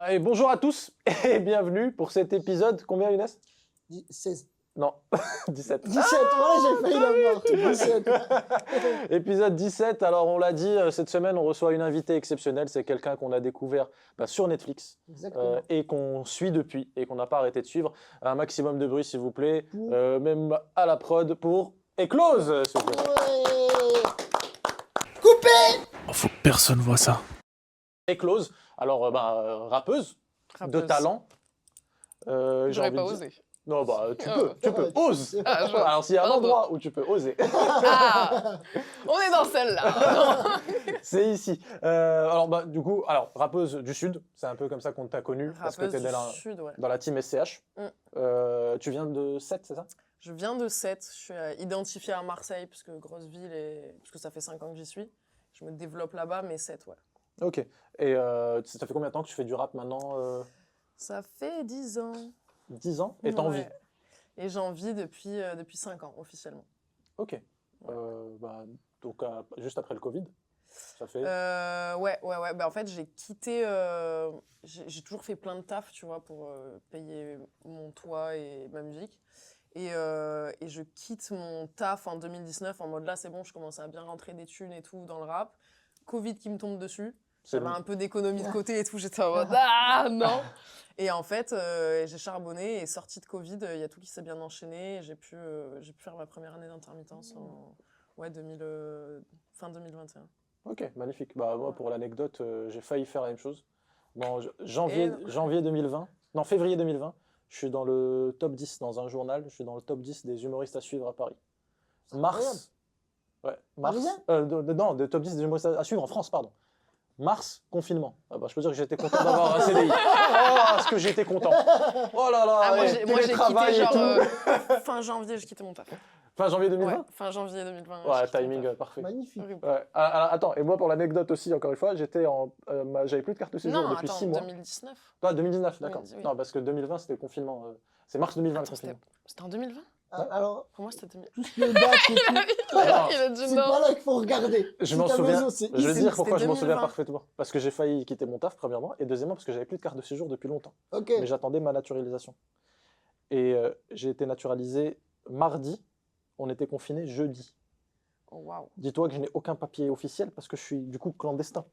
Allez, bonjour à tous et bienvenue pour cet épisode. Combien, Younes? 16. Non, 17. 17, voilà, j'ai failli l'avoir. 17. Épisode 17. Alors, on l'a dit, cette semaine, on reçoit une invitée exceptionnelle. C'est quelqu'un qu'on a découvert sur Netflix Exactement. et qu'on suit depuis et qu'on n'a pas arrêté de suivre. Un maximum de bruit, s'il vous plaît. Pour- Même à la prod pour Éclose, s'il vous plaît. Ouais. Coupé. Faut que personne voit ça. Éclose. Alors, rappeuse de talent. J'ai J'aurais envie pas de dire- osé. Non, bah, tu Ah. peux, ose. Ah, je vois. Alors, s'il y a un Pardon. endroit où tu peux oser, Ah, on est dans celle-là. c'est ici. Du coup, rappeuse du Sud, c'est un peu comme ça qu'on t'a connu, parce que Rappeuse t'es du dans Sud, ouais. la team SCH. Tu viens de Sète, c'est ça? Je viens de Sète, je suis identifiée à Marseille, puisque grosse ville, puisque ça fait 5 ans que j'y suis. Je me développe là-bas, mais Sète, ouais. Ok. Et ça fait combien de temps que tu fais du rap maintenant? Ça fait 10 ans. 10 ans? Et t'as envie? Ouais. Et j'en vis depuis 5 ans, officiellement. Ok. Donc, juste après le Covid, ça fait... Ouais. Bah, en fait, j'ai quitté... j'ai toujours fait plein de taf, tu vois, pour payer mon toit et ma musique. Et je quitte mon taf en 2019 en mode là, c'est bon, je commence à bien rentrer des thunes et tout dans le rap. Covid qui me tombe dessus. J'avais un peu d'économie de côté et tout. J'étais en mode ah non! Et en fait, j'ai charbonné et sorti de Covid, il y a tout qui s'est bien enchaîné. Et j'ai pu faire ma première année d'intermittence en fin 2021. Ok, magnifique. Bah, moi, pour l'anecdote, j'ai failli faire la même chose. Bon, janvier 2020, non, février 2020, je suis dans le top 10 dans un journal, je suis dans le top 10 des humoristes à suivre à Paris. Mars, mars, non, des top 10 des humoristes à suivre en France, pardon. Mars, confinement. Ah bah, je peux dire que j'étais content d'avoir un CDI. Oh, est-ce que j'étais content. Oh là là, Ah, moi, j'ai quitté télétravail et tout. fin janvier, j'ai quitté mon taf. Fin janvier 2020? Ouais, fin janvier 2020. Ouais, j'ai quitté mon timing taf. parfait. Magnifique. Horrible. Ouais. Attends, et moi pour l'anecdote aussi, encore une fois, j'avais plus de carte de séjour Non, depuis attends, 6 mois. 2019. Ah, 2019, d'accord. 2018. Non, parce que 2020, c'était le confinement. C'est mars 2020 le Attends, confinement. c'était en 2020? Alors, Pour moi, c'était 2020. tout ce qui est date et tout, Alors, Il a dit c'est non. pas là qu'il faut regarder. Je Si m'en ta souviens. maison, c'est Je vais ici. dire pourquoi je m'en souviens 2020. parfaitement. Parce que j'ai failli quitter mon taf, premièrement, et deuxièmement, parce que j'avais plus de carte de séjour depuis longtemps. Ok. Mais j'attendais ma naturalisation. Et j'ai été naturalisé mardi, on était confinés jeudi. Oh, waouh. Dis-toi que je n'ai aucun papier officiel parce que je suis du coup clandestin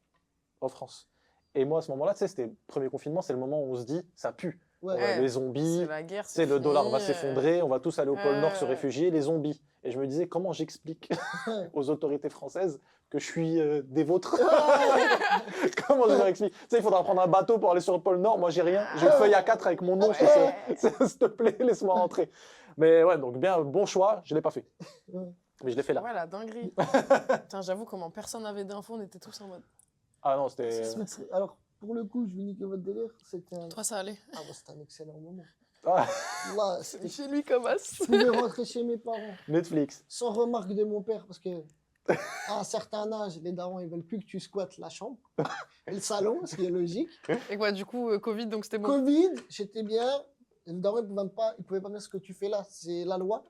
en France. Et moi, à ce moment-là, tu sais, c'était le premier confinement, c'est le moment où on se dit, ça pue. Ouais. Les zombies, C'est la guerre. c'est le fini, dollar va s'effondrer, on va tous aller au pôle Nord se Ouais. réfugier, les zombies. Et je me disais, comment j'explique aux autorités françaises que je suis des vôtres? Comment je leur explique? Tu sais, il faudra prendre un bateau pour aller sur le pôle Nord. Moi, j'ai rien. J'ai une feuille A4 avec mon nom. Ouais. S'il te plaît, laisse-moi rentrer. Mais ouais, donc bien, bon choix. Je ne l'ai pas fait. Ouais. Mais je l'ai fait là. Ouais, la dinguerie. Putain, j'avoue, comment personne n'avait d'infos, on était tous en mode. Ah non, c'était... Alors, pour le coup, je vais niquer votre délire. C'était un... Toi, ça allait. Ah, bah, c'était un excellent moment. Ah, Là, c'était... Chez lui comme as. Je pouvais rentrer chez mes parents Netflix. sans remarque de mon père parce que à un certain âge, les darons ils veulent plus que tu squattes la chambre et le salon, ce qui est logique. Et quoi, du coup, Covid, donc c'était bon. Covid, j'étais bien. Le daron il pouvait pas dire ce que tu fais là, c'est la loi.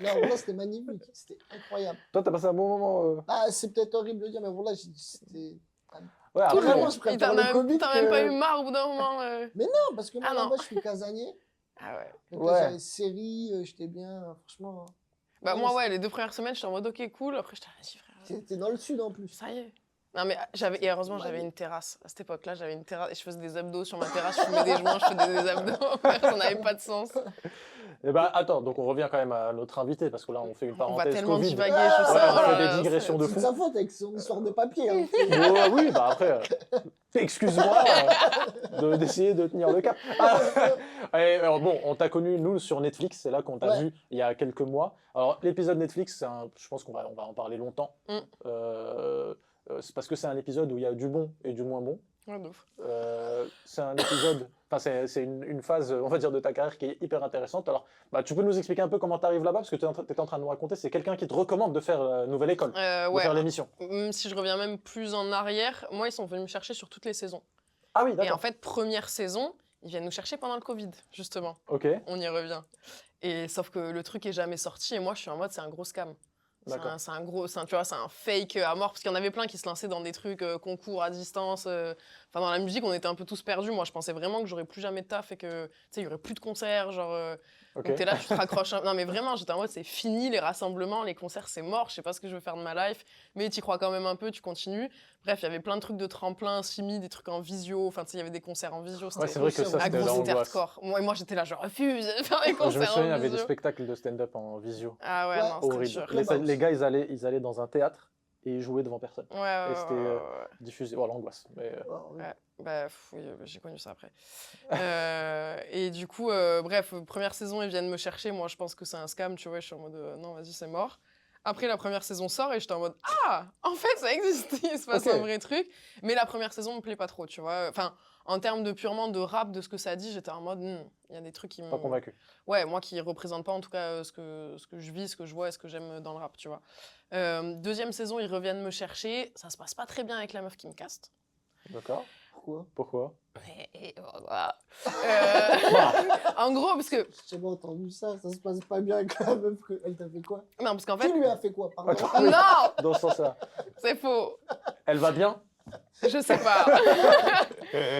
Non, voilà, c'était magnifique, c'était incroyable. Toi, t'as passé un bon moment. Ah, c'est peut-être horrible de dire, mais voilà, c'était. Ouais, Tout après, vraiment, je Et préfère t'as le Covid. même pas que- eu marre au bout d'un moment Non, parce que moi, Ah, là-bas, non. je suis casanier. Ah ouais. Donc Ouais. là, j'avais série, j'étais bien, franchement. Bah, Ouais, moi, ouais, les 2 premières semaines, j'étais en mode ok, cool. Après, j'étais, vas-y, frère. C'était dans le sud en plus. Ça y est. Non, mais et heureusement, j'avais une terrasse. À cette époque-là, j'avais une terrasse et je faisais des abdos sur ma terrasse. Je fumais des joints, je faisais des abdos. Ça n'avait pas de sens. Eh ben, attends, donc on revient quand même à notre invité, parce que là, on fait une On va parenthèse tellement Covid. divaguer, Ah, je sais. ouais, on oh fait là des là, digressions de C'est fou. de sa faute avec son histoire de papier. Hein. Ouais, oui, bah après, excuse-moi d'essayer de tenir le cap. Alors bon, on t'a connu, nous, sur Netflix, c'est là qu'on t'a Ouais. vu il y a quelques mois. Alors, l'épisode Netflix, je pense qu'on va en parler longtemps. C'est parce que c'est un épisode où il y a du bon et du moins bon. Ouais, de ouf. C'est un épisode, enfin c'est une phase, on va dire, de ta carrière qui est hyper intéressante. Alors, tu peux nous expliquer un peu comment tu arrives là-bas, parce que tu étais en train de nous raconter, c'est quelqu'un qui te recommande de faire Nouvelle École, de Ouais. faire l'émission. Même si je reviens même plus en arrière, moi, ils sont venus me chercher sur toutes les saisons. Ah oui, Et d'accord. en fait, première saison, ils viennent nous chercher pendant le Covid, justement. Ok, On y revient. Et sauf que le truc est jamais sorti et moi, je suis en mode, c'est un gros scam. d'accord. Tu vois, c'est un fake à mort parce qu'il y en avait plein qui se lançaient dans des trucs concours à distance. Enfin, dans la musique, on était un peu tous perdus. Moi, je pensais vraiment que j'aurais plus jamais de taf et que, tu sais, il y aurait plus de concerts. Genre, Ok. donc t'es là, tu te raccroches. Non, mais vraiment, j'étais en mode, c'est fini, les rassemblements, les concerts, c'est mort. Je sais pas ce que je veux faire de ma life. Mais tu crois quand même un peu, tu continues. Bref, il y avait plein de trucs de tremplin, Simi, des trucs en visio. Enfin, tu sais, il y avait des concerts en visio. Ouais, c'est vrai que ça, Ah, c'était gros, c'était l'angoisse. hardcore. Moi, j'étais là, je refuse de faire des Je me concerts souviens, il y en avait des visio. spectacles de stand-up en visio. Ah ouais, Ouais, non, c'était Horrible. dur. Clubhouse. Les gars, ils allaient dans un théâtre et ils jouaient devant personne. Ouais, ouais, Et c'était ouais. diffusé. Voilà, l'angoisse. Mais, Ouais. Bah, oui, j'ai connu ça après. Et du coup, bref, première saison, ils viennent me chercher. Moi, je pense que c'est un scam, tu vois. Je suis en mode, non, vas-y, c'est mort. Après, la première saison sort et j'étais en mode, ah, en fait, ça existe, il se passe Ok. un vrai truc. Mais la première saison me plaît pas trop, tu vois. Enfin, en termes de purement de rap, de ce que ça dit, j'étais en mode, il y a des trucs qui me. pas convaincu. Ouais, moi qui représente pas en tout cas ce que je vis, ce que je vois et ce que j'aime dans le rap, tu vois. Deuxième saison, ils reviennent me chercher. Ça se passe pas très bien avec la meuf qui me caste. D'accord. Pourquoi? Pourquoi? Voilà. En gros, parce que. J'ai pas entendu ça se passe pas bien avec la meuf, elle t'a fait quoi? Non, parce qu'en Qui fait. lui a fait quoi? Pardon. Attends. Non, Dans ce sens-là. c'est faux. Elle va bien? Je sais pas.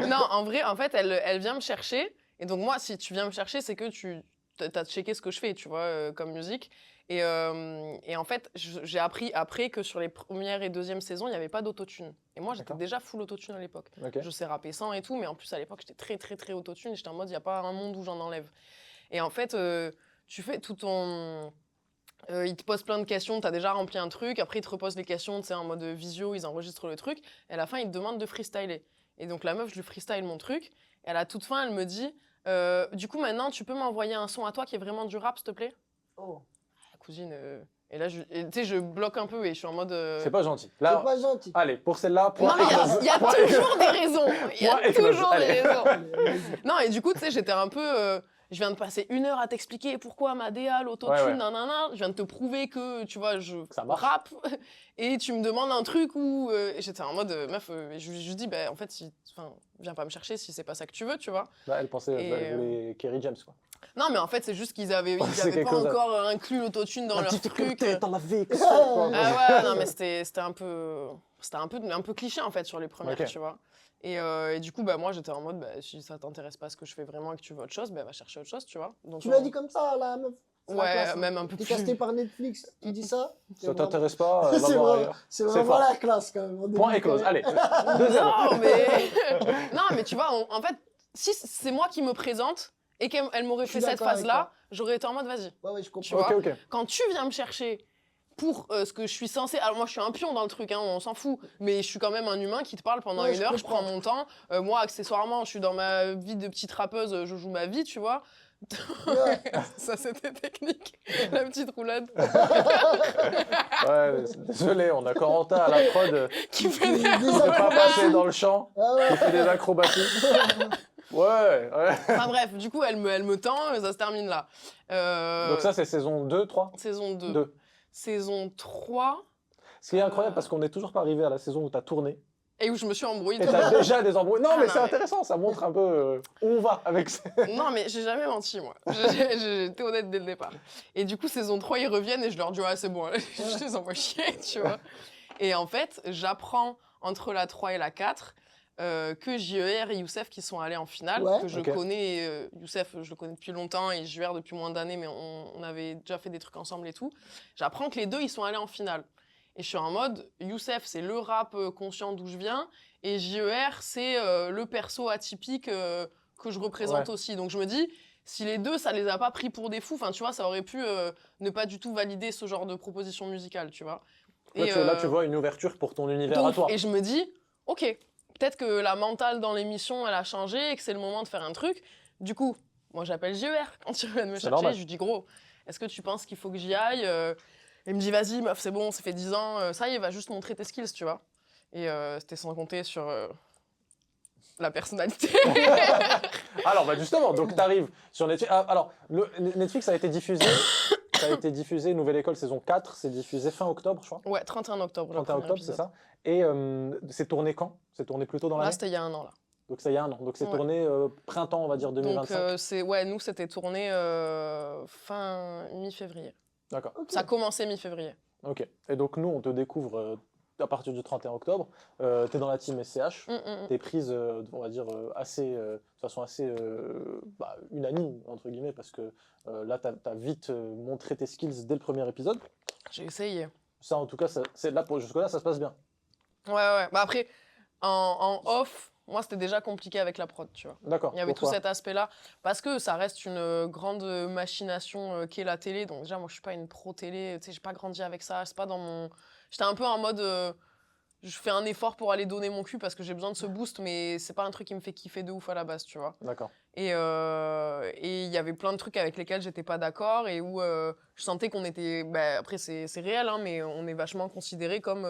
Non, en vrai, en fait, elle vient me chercher. Et donc, moi, si tu viens me chercher, c'est que tu as checké ce que je fais, tu vois, comme musique. Et en fait, j'ai appris après que sur les premières et deuxième saisons, il n'y avait pas d'autotune. Et moi, j'étais D'accord. déjà full autotune à l'époque. Ok. Je sais rapper sans et tout, mais en plus, à l'époque, j'étais très, très, très autotune. Et j'étais en mode, il n'y a pas un monde où j'en enlève. Et en fait, tu fais tout ton. Ils te posent plein de questions, tu as déjà rempli un truc, après ils te reposent les questions, tu sais, en mode visio, ils enregistrent le truc, et à la fin ils te demandent de freestyler. Et donc la meuf, je lui freestyle mon truc, et à la toute fin, elle me dit du coup maintenant tu peux m'envoyer un son à toi qui est vraiment du rap, s'il te plaît? Oh, Cousine. Et là, tu sais, je bloque un peu et je suis en mode. C'est pas gentil. c'est Là, pas gentil. allez, pour celle-là, Non, point mais éclose. il y a Point toujours des raisons. Il y Point a éclose. toujours des Allez. raisons. Allez, vas-y. Non, et du coup, tu sais, j'étais un peu. Je viens de passer 1 heure à t'expliquer pourquoi ma DA, l'autotune, Ouais, ouais. nanana. Je viens de te prouver que, tu vois, je Ça marche. rappe. Et tu me demandes un truc où. Et j'étais en mode, meuf, je lui dis, bah, en fait, viens pas me chercher si c'est pas ça que tu veux, tu vois. Là, elle pensait, Et, elle voulait Kerry James, quoi. Non, mais en fait, c'est juste qu'ils avaient, C'est avaient quelque pas chose à- encore inclus l'autotune dans leur truc. dans la vie. Ah ouais, non, mais c'était un peu cliché en fait sur les premières, Ok. tu vois. Et du coup, bah, moi j'étais en mode, bah, si ça t'intéresse pas ce que je fais vraiment et que tu veux autre chose, bah, va chercher autre chose, tu vois. Donc, Tu l'as dit comme ça, la meuf? C'est la Ouais, classe, hein. même un peu T'es plus. casté par Netflix, tu dis ça? Ça t'intéresse pas, va C'est voir vrai. ailleurs. C'est C'est vraiment fort. la classe quand même. Point éclose. Allez. 2-0. Non, mais. Non, mais tu vois, en fait, si c'est moi qui me présente et qu'elle m'aurait Je suis fait cette d'accord avec phase-là, j'aurais été en mode, vas-y. Ouais, je comprends. Tu vois. Ok, ok. Quand tu viens me chercher pour ce que je suis censée. Alors, moi, je suis un pion dans le truc, hein, on s'en fout. Mais je suis quand même un humain qui te parle pendant Ouais, 1 heure, je comprends. prends mon temps. Moi, accessoirement, je suis dans ma vie de petite rappeuse, je joue ma vie, tu vois. Ouais. Ça, c'était technique, la petite roulade. Ouais, désolé, on a Corentin à la prod Qui fait des... Des qui peut pas acrobaties. passer dans le champ, Ah ouais. qui fait des acrobaties. Ouais, ouais. Enfin bref, du coup, elle me tend, ça se termine là. Donc ça, c'est saison 2, 3 Saison 2. 2. Saison 3, Ce qui est incroyable, parce qu'on n'est toujours pas arrivé à la saison où tu as tourné, et où je me suis embrouillée. et tu as déjà des embrouilles. Non, Ah, mais non, c'est mais- intéressant, ça montre un peu où on va avec ça. Non, mais j'ai jamais menti, moi. J'étais honnête dès le départ. Et du coup, saison 3, ils reviennent et je leur dis, ouais, c'est bon, je les envoie chier, tu vois. Et en fait, j'apprends entre la 3 et la 4 que JER et Youssef qui sont allés en finale, Ouais. que je Ok. connais. Youssef, je le connais depuis longtemps et JER depuis moins d'années, mais on avait déjà fait des trucs ensemble et tout. J'apprends que les deux, ils sont allés en finale. Et je suis en mode, Youssef, c'est le rap conscient d'où je viens, et JER, c'est le perso atypique que je représente Ouais. aussi. Donc je me dis, si les deux, ça les a pas pris pour des fous, enfin tu vois, ça aurait pu ne pas du tout valider ce genre de proposition musicale, tu vois. Là, tu vois une ouverture pour ton univers donc, à toi. et je me dis, ok, peut-être que la mentale dans l'émission, elle a changé et que c'est le moment de faire un truc. Du coup, moi j'appelle JER quand il vient de me C'est chercher, normal. je lui dis, gros, est-ce que tu penses qu'il faut que j'y aille Il me dit, vas-y, meuf, c'est bon, ça fait 10 ans, ça y est, va juste montrer tes skills, tu vois. Et c'était sans compter sur la personnalité. Alors, bah justement, donc tu arrives sur Netflix. Ah, alors, Netflix a été diffusé. Ça a été diffusé, Nouvelle École saison 4, c'est diffusé fin octobre, je crois. Ouais, 31 octobre. le 31 premier octobre, c'est épisode. ça. Et c'est tourné quand? C'est tourné plutôt dans Là, l'année? c'était il y a 1 an, là. Donc ça y a un an. Donc c'est Ouais. tourné printemps, on va dire, 2025. Donc, nous, c'était tourné fin mi-février. D'accord. Ok. Ça a commencé mi-février. Ok. Et donc nous, on te découvre à partir du 31 octobre, tu es dans la team SCH, tu es prise, on va dire, de façon assez unanime, entre guillemets, parce que là, tu as vite montré tes skills dès le premier épisode. J'ai essayé. Ça, en tout cas, jusque-là, ça se passe bien. Ouais. Bah après, en off, moi, c'était déjà compliqué avec la prod, tu vois. D'accord. Il y avait Pourquoi tout cet aspect-là. Parce que ça reste une grande machination qu'est la télé. Donc déjà, moi, je suis pas une pro télé. Tu sais, j'ai pas grandi avec ça. C'est pas dans mon... J'étais un peu en mode... je fais un effort pour aller donner mon cul parce que j'ai besoin de ce boost, mais c'est pas un truc qui me fait kiffer de ouf à la base, tu vois. D'accord. Et il y avait plein de trucs avec lesquels j'étais pas d'accord et où je sentais qu'on était... Bah, après, c'est réel, hein, mais on est vachement considérés comme...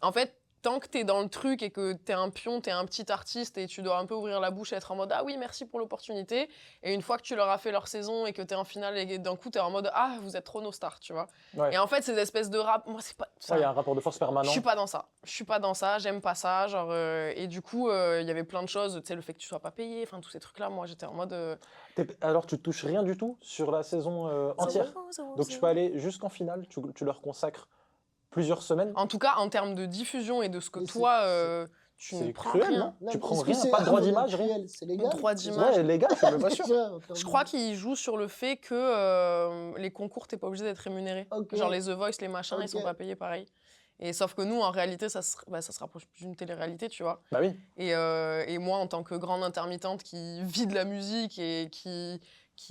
En fait, tant que t'es dans le truc et que t'es un pion, t'es un petit artiste et tu dois un peu ouvrir la bouche et être en mode « Ah oui, merci pour l'opportunité ». Et une fois que tu leur as fait leur saison et que t'es en finale, et d'un coup, t'es en mode « Ah, vous êtes trop nos stars », tu vois. Ouais. Et en fait, ces espèces de rap, moi, c'est pas... Il y a un rapport de force permanent. Je suis pas dans ça. Je suis pas dans ça, j'aime pas ça. Genre, et du coup, il y avait plein de choses, tu sais, le fait que tu sois pas payé, enfin, tous ces trucs-là, moi, j'étais en mode... Alors, tu touches rien du tout sur la saison entière. Donc, tu peux aller jusqu'en finale, tu leur consacres plusieurs semaines. En tout cas, en termes de diffusion et de ce que Mais toi, tu c'est ne prends cruel, rien. non Non, Tu mais prends est-ce que rien, c'est pas de droit un d'image, modèle rien. réel C'est légal. Droit d'image. Ouais, les gars, je suis même pas sûr. Je crois qu'ils jouent sur le fait que les concours, t'es pas obligé d'être rémunéré. Ok. Genre les The Voice, les machins, ils sont Ok. pas payés pareil. Et sauf que nous, en réalité, ça se rapproche plus d'une télé-réalité, tu vois. Bah oui. Et moi, en tant que grande intermittente qui vit de la musique et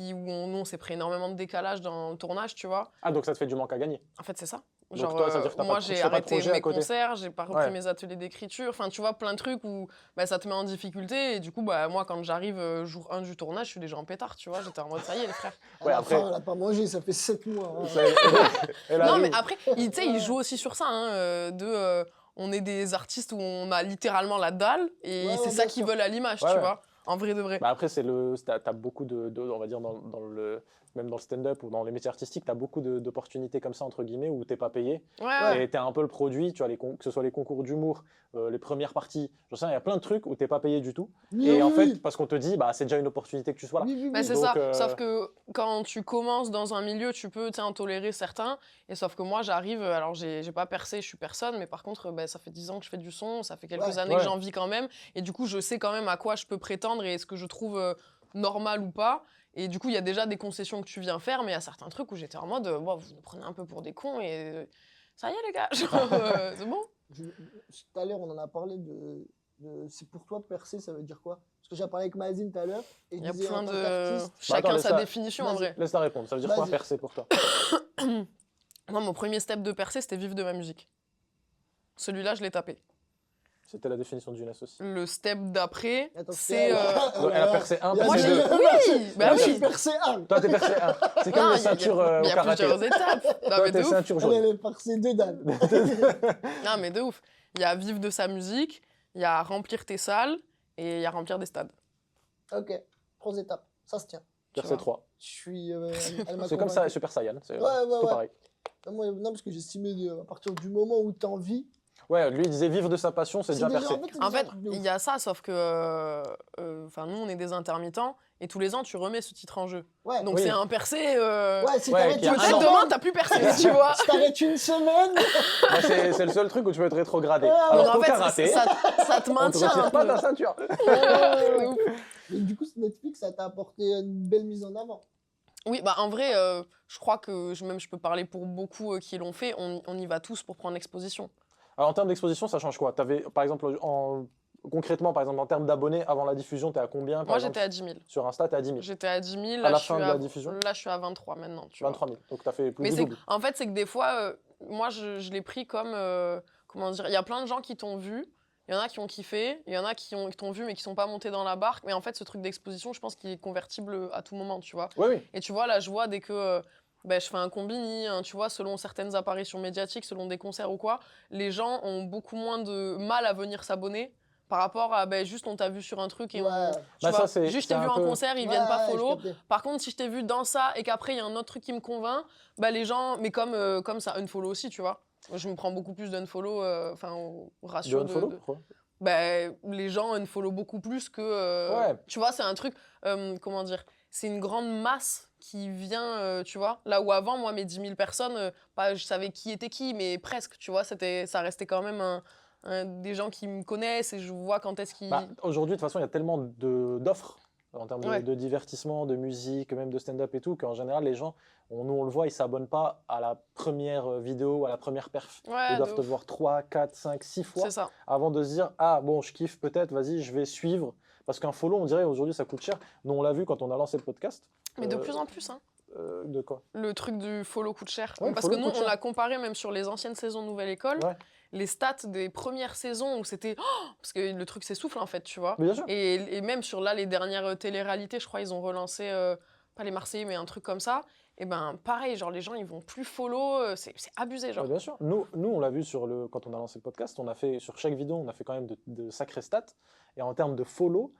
où nous, on s'est pris énormément de décalage dans le tournage, tu vois. Ah, donc ça te fait du manque à gagner. En fait, c'est ça. Donc Genre, toi, ça veut dire que t'as moi, pas de- tu j'ai fais pas de arrêté projet à mes côté. concerts, j'ai pas repris Ouais. mes ateliers d'écriture. Enfin, tu vois, plein de trucs où ça te met en difficulté. Et du coup, moi, quand j'arrive jour 1 du tournage, je suis déjà en pétard, tu vois. J'étais en mode, ça y est, les frères. À Ouais, la après- fin, elle a pas mangé, ça fait 7 mois. hein. Et là, Non, oui. mais après, tu sais, ils jouent aussi sur ça, hein, on est des artistes où on a littéralement la dalle. Et Ouais, c'est ouais, ça bien qu'ils sûr. veulent à l'image, Ouais, tu ouais. vois. En vrai de vrai. Bah après, t'as beaucoup on va dire, même dans le stand-up ou dans les métiers artistiques, tu as beaucoup d'opportunités comme ça, entre guillemets, où t'es pas payé. Ouais. Et tu es un peu le produit, tu vois, que ce soit les concours d'humour, les premières parties, je sais, il y a plein de trucs où t'es pas payé du tout. Oui, Et en oui, fait, oui. parce qu'on te dit, bah, c'est déjà une opportunité que tu sois là. Oui, oui, Bah, oui. c'est Donc, ça, sauf que quand tu commences dans un milieu, tu peux en tolérer certains, et sauf que moi j'arrive, alors j'ai pas percé, je suis personne, mais par contre ça fait 10 ans que je fais du son, ça fait quelques Ouais. années Ouais. que j'en vis quand même, et du coup je sais quand même à quoi je peux prétendre et ce que je trouve normal ou pas, et du coup il y a déjà des concessions que tu viens faire, mais il y a certains trucs où j'étais en mode, bon, vous nous prenez un peu pour des cons, et ça y est les gars, genre, c'est bon. Tout à l'heure, on en a parlé c'est pour toi, percer, ça veut dire quoi? Parce que j'ai parlé avec Mazine tout à l'heure. Et Il y a disait, plein en tant de... qu'artiste, Chacun attends, sa laisse-la- définition en Vas-y. vrai. Laisse-la répondre. Ça veut dire quoi Vas-y. percer pour toi? Moi mon premier step de percée c'était vivre de ma musique. Celui-là je l'ai tapé. C'était la définition de Younes aussi. Le step d'après, Attends, c'est... Donc, elle a percé un, Il y a Moi, percé j'ai... deux. Oui, bah Moi, je oui. suis percé 1. Toi, t'es percé un. C'est comme Non, les il y a- ceintures au il y a karaté. plusieurs étapes. Non, Toi, mais de t'es ouf. ceinture Elle, jaune. elle est percée 2 dalles. Non, mais de ouf. Il y a vivre de sa musique, il y a remplir tes salles et il y a remplir des stades. Ok, 3 étapes. Ça se tient. Percé 3. Je suis. Elle m'a C'est comme ça, convaincu. Super Saiyan. C'est Ouais, ouais, tout ouais. pareil. Moi, non, parce que j'estimais à partir du moment où t'as envie. Ouais, lui, il disait vivre de sa passion, c'est déjà percé. c'est En déjà un fait, truc de il ouf. y a ça, sauf que nous, on est des intermittents et tous les ans, tu remets ce titre en jeu. Ouais, Donc Oui. c'est un percé. ouais, si Ouais, t'arrêtes qu'il y a une un Peut-être an. semaine, demain, t'as plus percé, tu vois. si t'arrêtes une semaine, Bah, c'est le seul truc où tu peux être rétrogradé. Ouais, ouais. Alors Donc qu'au en fait, karaté, ça te on te maintient un retire pas peu. ta ceinture. De ouf. Et du coup, Netflix, ça t'a apporté une belle mise en avant. Oui, bah en vrai, je crois que je peux parler pour beaucoup qui l'ont fait, on y va tous pour prendre l'exposition. Alors en termes d'exposition, ça change quoi? T'avais, par exemple, concrètement, par exemple, en termes d'abonnés, avant la diffusion, t'es à combien? Par Moi, exemple, j'étais à 10 000. Sur Insta, t'es à 10 000. J'étais à 10 000. À Là, la je suis fin de la diffusion Là, je suis à 23 maintenant. Tu vois. 23 000. Donc t'as fait plus Mais du c'est, double. en fait, c'est que des fois, moi, je l'ai pris comme. Comment dire? Il y a plein de gens qui t'ont vu. Il y en a qui ont kiffé. Il y en a qui t'ont vu, mais qui sont pas montés dans la barque. Mais en fait, ce truc d'exposition, je pense qu'il est convertible à tout moment, tu vois. Oui, oui. Et tu vois, là, je vois dès que. Je fais un combini, hein, tu vois, selon certaines apparitions médiatiques, selon des concerts ou quoi, les gens ont beaucoup moins de mal à venir s'abonner par rapport à juste on t'a vu sur un truc et Ouais. tu Bah, vois, ça, c'est- juste je c'est t'ai vu un en peu- concert, ils viennent pas Ouais, follow. je captais. Par contre, si je t'ai vu dans ça et qu'après il y a un autre truc qui me convainc, les gens, mais comme ça unfollow aussi, tu vois. Je me prends beaucoup plus d'unfollow, au Du ratio unfollow, pourquoi? les gens unfollow beaucoup plus que. Ouais. Tu vois, c'est un truc. Comment dire? c'est une grande masse qui vient, tu vois. Là où avant, moi, mes 10 000 personnes, pas, je savais qui était qui, mais presque, tu vois. Ça restait quand même des gens qui me connaissent et je vois quand est-ce qu'ils... Bah, aujourd'hui, de toute façon, il y a tellement d'offres en termes Ouais. de divertissement, de musique, même de stand-up et tout, qu'en général, les gens, nous on le voit, ils s'abonnent pas à la première vidéo, à la première perf. Ouais, Ils doivent de te ouf. voir 3, 4, 5, 6 fois C'est ça. avant de se dire, ah bon, je kiffe peut-être, vas-y, je vais suivre. Parce qu'un follow, on dirait aujourd'hui, ça coûte cher. Nous, on l'a vu quand on a lancé le podcast. Mais de Euh, plus en plus, hein. De quoi? Le truc du follow coûte cher. Ouais, le Parce que follow nous, coûte on cher. l'a comparé même sur les anciennes saisons Nouvelle École. Ouais. Les stats des premières saisons où c'était... Oh, parce que le truc s'essouffle, en fait, tu vois. Mais bien sûr. Et même sur là, les dernières téléréalités, je crois, ils ont relancé, pas les Marseillais, mais un truc comme ça. Et ben, pareil, genre, les gens, ils vont plus follow. C'est abusé, genre. Ouais, bien sûr. Nous, on l'a vu quand on a lancé le podcast, on a fait, sur chaque vidéo, on a fait quand même de sacrées stats. Et en termes de follow,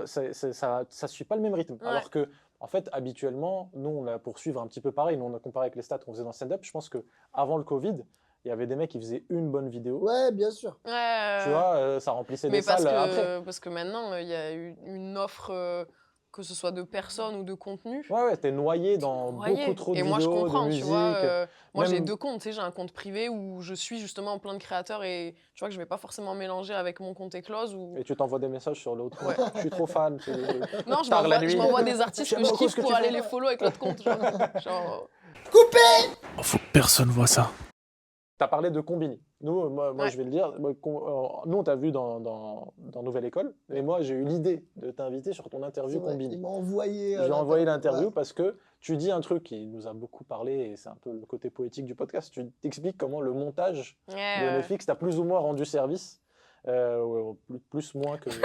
ça ne suit pas le même rythme. Ouais. Alors que, en fait, habituellement, nous, on a pour suivre un petit peu pareil. Nous, on a comparé avec les stats qu'on faisait dans le stand-up. Je pense qu'avant le Covid, il y avait des mecs qui faisaient une bonne vidéo. Ouais, bien sûr. Ouais. Tu vois, ça remplissait Mais des salles après. parce que maintenant, il y a une offre, que ce soit de personnes ou de contenu. Ouais, ouais, t'es noyé dans Noyé. beaucoup trop de Et moi, je vidéos, comprends, de tu musique. vois. Moi, Même- j'ai 2 comptes. Tu sais, j'ai un compte privé où je suis justement plein de créateurs et tu vois que je vais pas forcément mélanger avec mon compte Eclose. Ou... Et tu t'envoies des messages sur l'autre. Ouais. Je suis trop fan. Non, Tard la nuit. je m'envoie des artistes J'aime que je beaucoup kiffe ce que pour tu aller fais. les follow avec l'autre compte. Genre, Faut que personne voit ça. Tu as parlé de Combini. Nous, moi Ouais. je vais le dire, nous, on t'a vu dans Nouvelle École, et moi, j'ai eu l'idée de t'inviter sur ton C'est interview vrai, Combini. il m'a envoyé. J'ai envoyé l'interview Ouais. parce que tu dis un truc qui nous a beaucoup parlé, et c'est un peu le côté poétique du podcast. Tu t'expliques comment le montage de ouais, Netflix t'a plus ou moins rendu service. Ouais, plus moins que Chaud,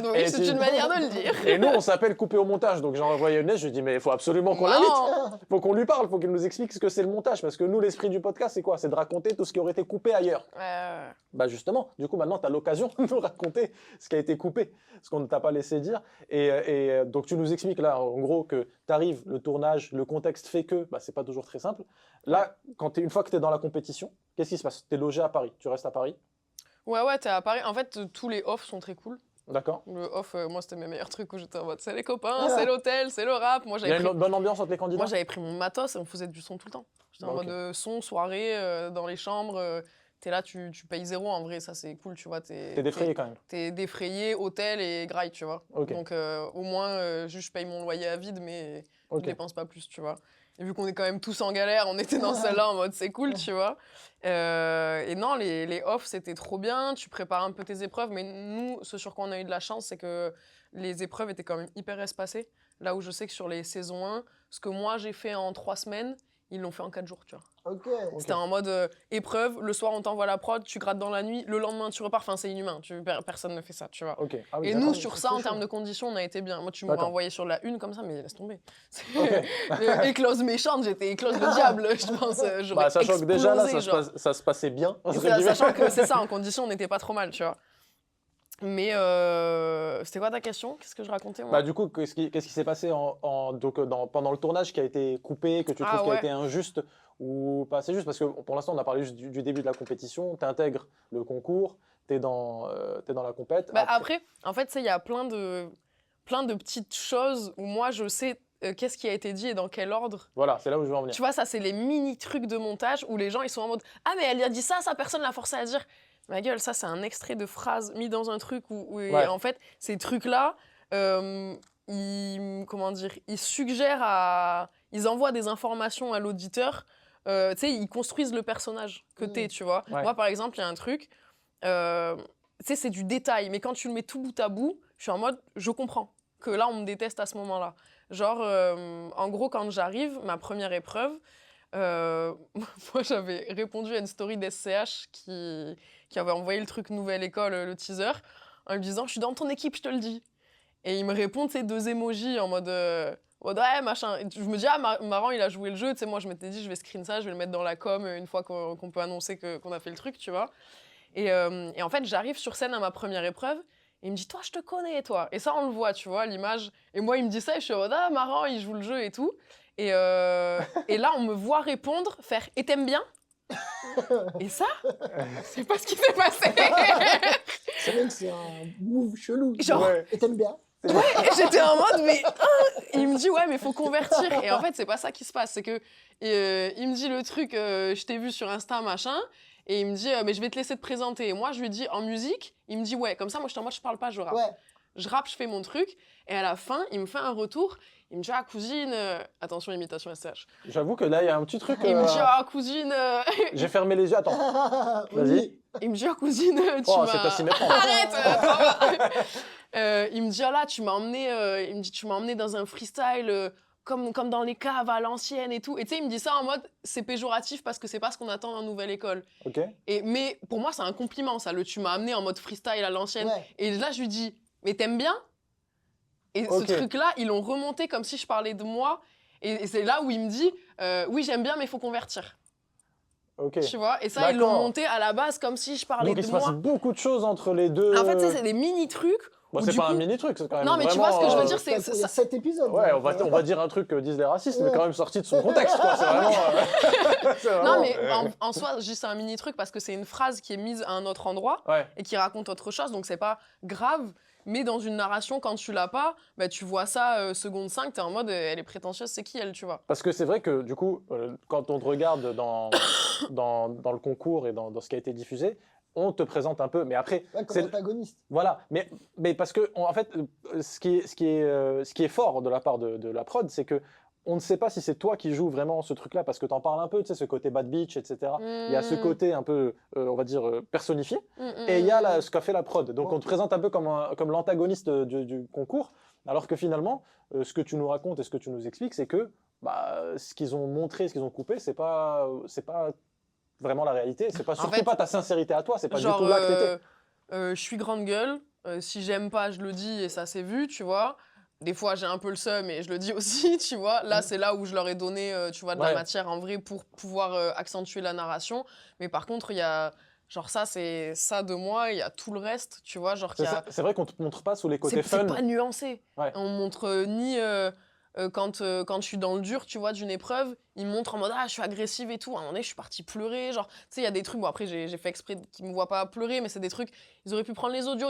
oui, Et c'est tu- une manière de le dire. Et nous, on s'appelle Coupé au montage. Donc j'ai envoyé une lettre, je lui ai dit, mais il faut absolument qu'on l'invite. Non. Il faut qu'on lui parle, il faut qu'il nous explique ce que c'est le montage. Parce que nous, l'esprit du podcast, c'est quoi? C'est de raconter tout ce qui aurait été coupé ailleurs. Ouais. Bah justement, du coup, maintenant, tu as l'occasion de nous raconter ce qui a été coupé, ce qu'on ne t'a pas laissé dire. Et donc, tu nous expliques là, en gros, que tu arrives, le tournage, le contexte fait que bah, c'est pas toujours très simple. Là, une fois que tu es dans la compétition, qu'est-ce qui se passe? Tu es logé à Paris, tu restes à Paris, Ouais, t'es à Paris. En fait, tous les offs sont très cool. d'accord? Le off, moi, c'était mes meilleurs trucs où j'étais en mode c'est les copains, c'est l'hôtel, c'est le rap. Moi, Il y a j'avais une pris... bonne ambiance entre les candidats? Moi, j'avais pris mon matos et on faisait du son tout le temps. J'étais en Bah, ok. mode son, soirée, dans les chambres. T'es là, tu payes 0 en vrai, ça c'est cool, tu vois. T'es défrayé quand même. T'es défrayé, hôtel et graille, tu vois. Ok. Donc au moins, juste je paye mon loyer à vide, mais Ok. je dépense pas plus, tu vois. Et vu qu'on est quand même tous en galère, on était dans celle-là en mode c'est cool, tu vois. Et non, les offs, c'était trop bien. Tu prépares un peu tes épreuves, mais nous, ce sur quoi on a eu de la chance, c'est que les épreuves étaient quand même hyper espacées. Là où je sais que sur les saisons 1, ce que moi j'ai fait en 3 semaines, ils l'ont fait en 4 jours, tu vois. Ok. C'était en mode épreuve, le soir on t'envoie la prod, tu grattes dans la nuit, le lendemain tu repars, enfin c'est inhumain, personne ne fait ça, tu vois. Ok. Ah oui, Et d'accord. nous, sur ça, en termes de conditions, on a été bien. Moi, tu m'aurais D'accord. envoyé sur la une comme ça, mais laisse tomber. Ok. Éclose méchante, j'étais éclose de diable, je pense. J'aurais Bah, sachant que déjà là, explosé, genre. ça se passait bien. entre Ça, guillemets. sachant que c'est ça, en condition, on n'était pas trop mal, tu vois. Mais c'était quoi ta question? Qu'est-ce que je racontais, moi? Bah, du coup, qu'est-ce qui s'est passé pendant le tournage qui a été coupé, que tu trouves qui a ouais. été injuste ou pas assez juste? Parce que pour l'instant, on a parlé juste du début de la compétition, tu intègres le concours, tu es dans la compète. Bah, après, en fait, il y a plein de petites choses où moi, je sais qu'est-ce qui a été dit et dans quel ordre. Voilà, c'est là où je veux en venir. Tu vois, ça, c'est les mini trucs de montage où les gens, ils sont en mode « Ah, mais elle a dit ça, personne l'a forcé à dire. » Ma gueule, ça, c'est un extrait de phrase mis dans un truc où Ouais. en fait, ces trucs-là, ils suggèrent ils envoient des informations à l'auditeur. Tu sais, ils construisent le personnage que t'es, tu vois. Ouais. Moi, par exemple, il y a un truc, tu sais, c'est du détail, mais quand tu le mets tout bout à bout, je suis en mode, je comprends que là, on me déteste à ce moment-là. Genre, en gros, quand j'arrive, ma première épreuve, moi, j'avais répondu à une story d'SCH qui avait envoyé le truc Nouvelle École, le teaser, en lui disant « Je suis dans ton équipe, je te le dis ». Et il me répond, tu sais, 2 emojis en mode ouais, machin. Et je me dis « Ah, marrant, il a joué le jeu ». Tu sais, moi, je m'étais dit « Je vais screen ça, je vais le mettre dans la com une fois qu'on peut annoncer qu'on a fait le truc, tu vois ». Et en fait, j'arrive sur scène à ma première épreuve, et il me dit « Toi, je te connais, toi ». Et ça, on le voit, tu vois, l'image. Et moi, il me dit ça, et je suis en mode « Ah, marrant, il joue le jeu et tout ». Et là, on me voit répondre, faire « Et t'aimes bien ?» Et ça, c'est pas ce qui s'est passé. C'est vrai que c'est un move chelou. Genre, Ouais. Et t'aimes bien? Et j'étais en mode, mais il me dit, ouais, mais faut convertir. Et en fait, c'est pas ça qui se passe. C'est que il me dit le truc, je t'ai vu sur Insta, machin. Et il me dit, mais je vais te laisser te présenter. Et moi, je lui dis, en musique, il me dit, ouais, comme ça, moi, je parle pas, je rappe. Ouais. Je rappe, je fais mon truc. Et à la fin, il me fait un retour. Il me dit, ah, cousine, attention, imitation SCH. J'avoue que là, il y a un petit truc. Il me dit, ah, cousine, J'ai fermé les yeux. Attends, vas-y. il me dit, ah, cousine, tu Oh, m'as... c'est à s'y méprendre. Arrête il me dit, ah là, tu m'as emmené dans un freestyle comme dans les caves à l'ancienne et tout. Et tu sais, il me dit ça en mode, c'est péjoratif parce que c'est pas ce qu'on attend en nouvelle école. Ok. Mais pour moi, c'est un compliment, ça. Tu m'as amené en mode freestyle à l'ancienne. Ouais. Et là, je lui dis, mais t'aimes bien? Et Ok. ce truc-là, ils l'ont remonté comme si je parlais de moi. Et c'est là où il me dit, oui, j'aime bien, mais il faut convertir. Ok. Tu vois? Et ça, ils l'ont D'accord. monté à la base comme si je parlais Donc, il de se moi. passe beaucoup de choses entre les deux. En fait, ça, c'est des mini-trucs. Bon, où c'est du pas un coup- mini-truc, c'est quand même. Non, mais tu vraiment, vois ce que je veux dire, c'est Il y a 7 épisodes. Ouais, on va dire un truc que disent les racistes, mais quand même sorti de son contexte, quoi. C'est vraiment. C'est vraiment- Non, mais en soi, je dis c'est un mini truc parce que c'est une phrase qui est mise à un autre endroit Ouais. et qui raconte autre chose, donc c'est pas grave. Mais dans une narration, quand tu l'as pas, bah, tu vois ça seconde 5, t'es en mode elle est prétentieuse, c'est qui elle, tu vois? Parce que c'est vrai que du coup, quand on te regarde dans le concours et dans ce qui a été diffusé, on te présente un peu. Mais après, Ouais, comme c'est antagoniste. voilà. Mais parce que en fait, ce qui est fort de la part de la prod, c'est que on ne sait pas si c'est toi qui joues vraiment ce truc-là, parce que t'en parles un peu, tu sais, ce côté bad bitch, etc. Il y a ce côté un peu, on va dire, personnifié. Et il y a ce qu'a fait la prod. Donc on te présente un peu comme l'antagoniste du concours, alors que finalement, ce que tu nous racontes et ce que tu nous expliques, c'est que bah, ce qu'ils ont montré, ce qu'ils ont coupé, c'est pas vraiment la réalité. C'est pas surtout fait, pas ta sincérité à toi. C'est pas Genre, du tout là que t'étais. je suis grande gueule, si j'aime pas, je le dis et ça s'est vu, tu vois. Des fois, j'ai un peu le seum et je le dis aussi, tu vois. Là, c'est là où je leur ai donné, tu vois, de la Ouais. matière en vrai pour pouvoir accentuer la narration. Mais par contre, il y a, genre ça, c'est ça de moi, il y a tout le reste, tu vois. Genre, qu'il y a... C'est vrai qu'on te montre pas sous les côtés C'est fun. pas nuancé. Ouais. On montre ni quand je suis dans le dur, tu vois, d'une épreuve, ils me montrent en mode ah je suis agressive et tout. À un moment donné, je suis partie pleurer, genre tu sais il y a des trucs. Bon après j'ai fait exprès qu'ils me voient pas pleurer, mais c'est des trucs. Ils auraient pu prendre les audios.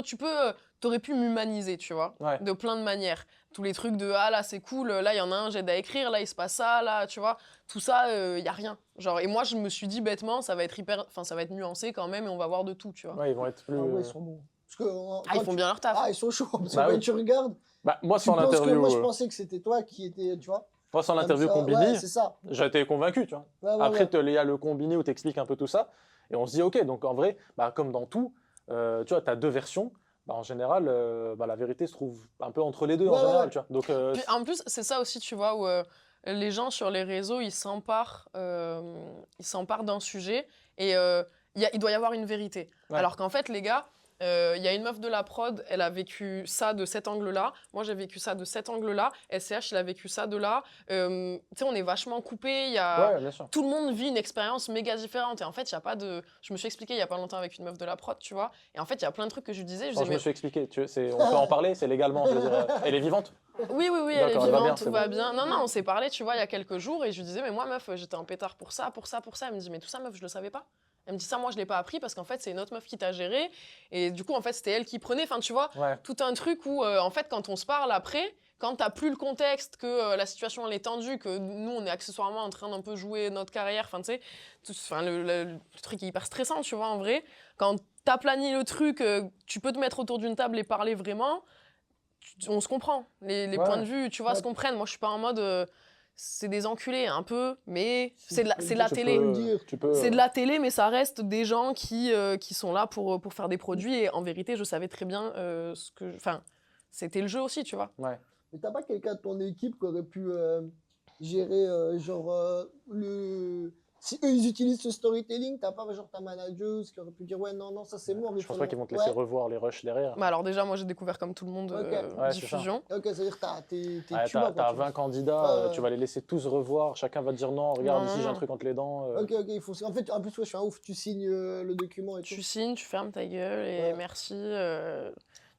T'aurais pu m'humaniser, tu vois, Ouais. de plein de manières. Tous les trucs de ah là c'est cool, là il y en a un j'aide à écrire, là il se passe ça, là tu vois, tout ça y a rien. Genre et moi je me suis dit bêtement ça va être nuancé quand même et on va voir de tout, tu vois. Ouais, ils vont être plus. Ah ouais, ils sont bons. Parce que, Ah ils font bien leur taf. Ah, ils sont chauds. Parce que Bah quand oui. tu regardes, Bah, moi, tu sans penses que l'interview, moi je pensais que c'était toi qui étais, tu vois. moi, sans comme l'interview ça. Combini, Ouais, c'est ça. j'étais convaincu, tu vois. Ouais, ouais, Après, ouais. il y a le Combini où tu expliques un peu tout ça. Et on se dit, OK, donc en vrai, bah, comme dans tout, tu vois, tu as deux versions. Bah, en général, bah, la vérité se trouve un peu entre les deux, en Ouais, général, ouais. tu vois. Donc, Puis, en plus, c'est ça aussi, tu vois, où les gens sur les réseaux, ils s'emparent d'un sujet et il doit y avoir une vérité. Ouais. Alors qu'en fait, les gars, il y a une meuf de la prod, elle a vécu ça de cet angle-là. Moi, j'ai vécu ça de cet angle-là. SCH, il a vécu ça de là. Tu sais, on est vachement coupés. ouais, bien sûr. Tout le monde vit une expérience méga différente. Et en fait, il y a pas de... Je me suis expliqué il y a pas longtemps avec une meuf de la prod, tu vois. Et en fait, il y a plein de trucs que je lui disais. Quand je me suis expliqué, on peut en parler, c'est légalement, je veux dire, elle est vivante. Oui, elle est D'accord, elle va bien, vivante, c'est tout bon. va bien. Non, on s'est parlé, tu vois, il y a quelques jours, et je lui disais, mais moi, meuf, j'étais en pétard pour ça. Elle me dit, mais tout ça, meuf, je le savais pas. Elle me dit, ça, moi, je l'ai pas appris parce qu'en fait, c'est une autre meuf qui t'a géré. Et du coup, en fait, c'était elle qui prenait. Enfin, tu vois, Ouais. tout un truc où, en fait, quand on se parle après, quand t'as plus le contexte, que la situation, elle est tendue, que nous, on est accessoirement en train d'un peu jouer notre carrière, enfin, tu sais, le truc est hyper stressant, tu vois, en vrai. Quand t'aplanis le truc, tu peux te mettre autour d'une table et parler vraiment. On se comprend, les Ouais. points de vue, tu vois, Ouais. se comprennent. Moi, je suis pas en mode, c'est des enculés, un peu, mais c'est de la Tu télé. peux- tu peux, C'est de la télé, mais ça reste des gens qui sont là pour faire des produits. Et en vérité, je savais très bien ce que... Enfin, c'était le jeu aussi, tu vois. Ouais. Mais t'as pas quelqu'un de ton équipe qui aurait pu gérer, le. Si eux, ils utilisent ce storytelling, t'as pas genre ta manageuse qui aurait pu dire ouais, non, ça c'est moi. Je pense pas qu'ils vont te laisser revoir les rushs derrière. Bah alors déjà, moi, j'ai découvert comme tout le monde Ok. Ouais, c'est diffusion. Ok, ça veut dire que t'es Ouais, tuba, t'as quoi, 20 candidats, Ouais. tu vas les laisser tous revoir, chacun va te dire non, regarde Non, ici non, j'ai un non. truc entre les dents. Ok, il faut. En fait, en plus, ouais, je suis un ouf, tu signes le document et tout. Tu signes, tu fermes ta gueule et Ouais. merci.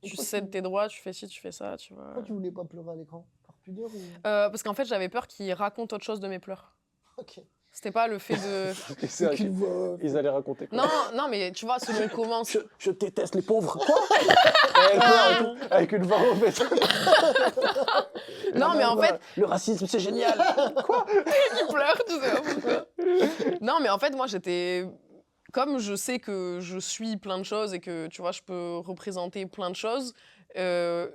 Tu Pourquoi cèdes tes droits, tu fais ci, tu fais ça, tu vois. Pourquoi tu voulais pas pleurer à l'écran? Par pudeur ou... Parce qu'en fait, j'avais peur qu'ils racontent autre chose de mes pleurs. Ok. C'était pas le fait de... Et c'est- Aucune voix. Ils allaient raconter quoi. Non, mais tu vois, selon comment... Je déteste les pauvres. Quoi Et elle pleure et tout, avec une voix mauvaise. Non, mais en fait, Le racisme, c'est génial. il pleure, tu sais pas pourquoi. Non, mais en fait, moi, j'étais... Comme je sais que je suis plein de choses et que, tu vois, je peux représenter plein de choses,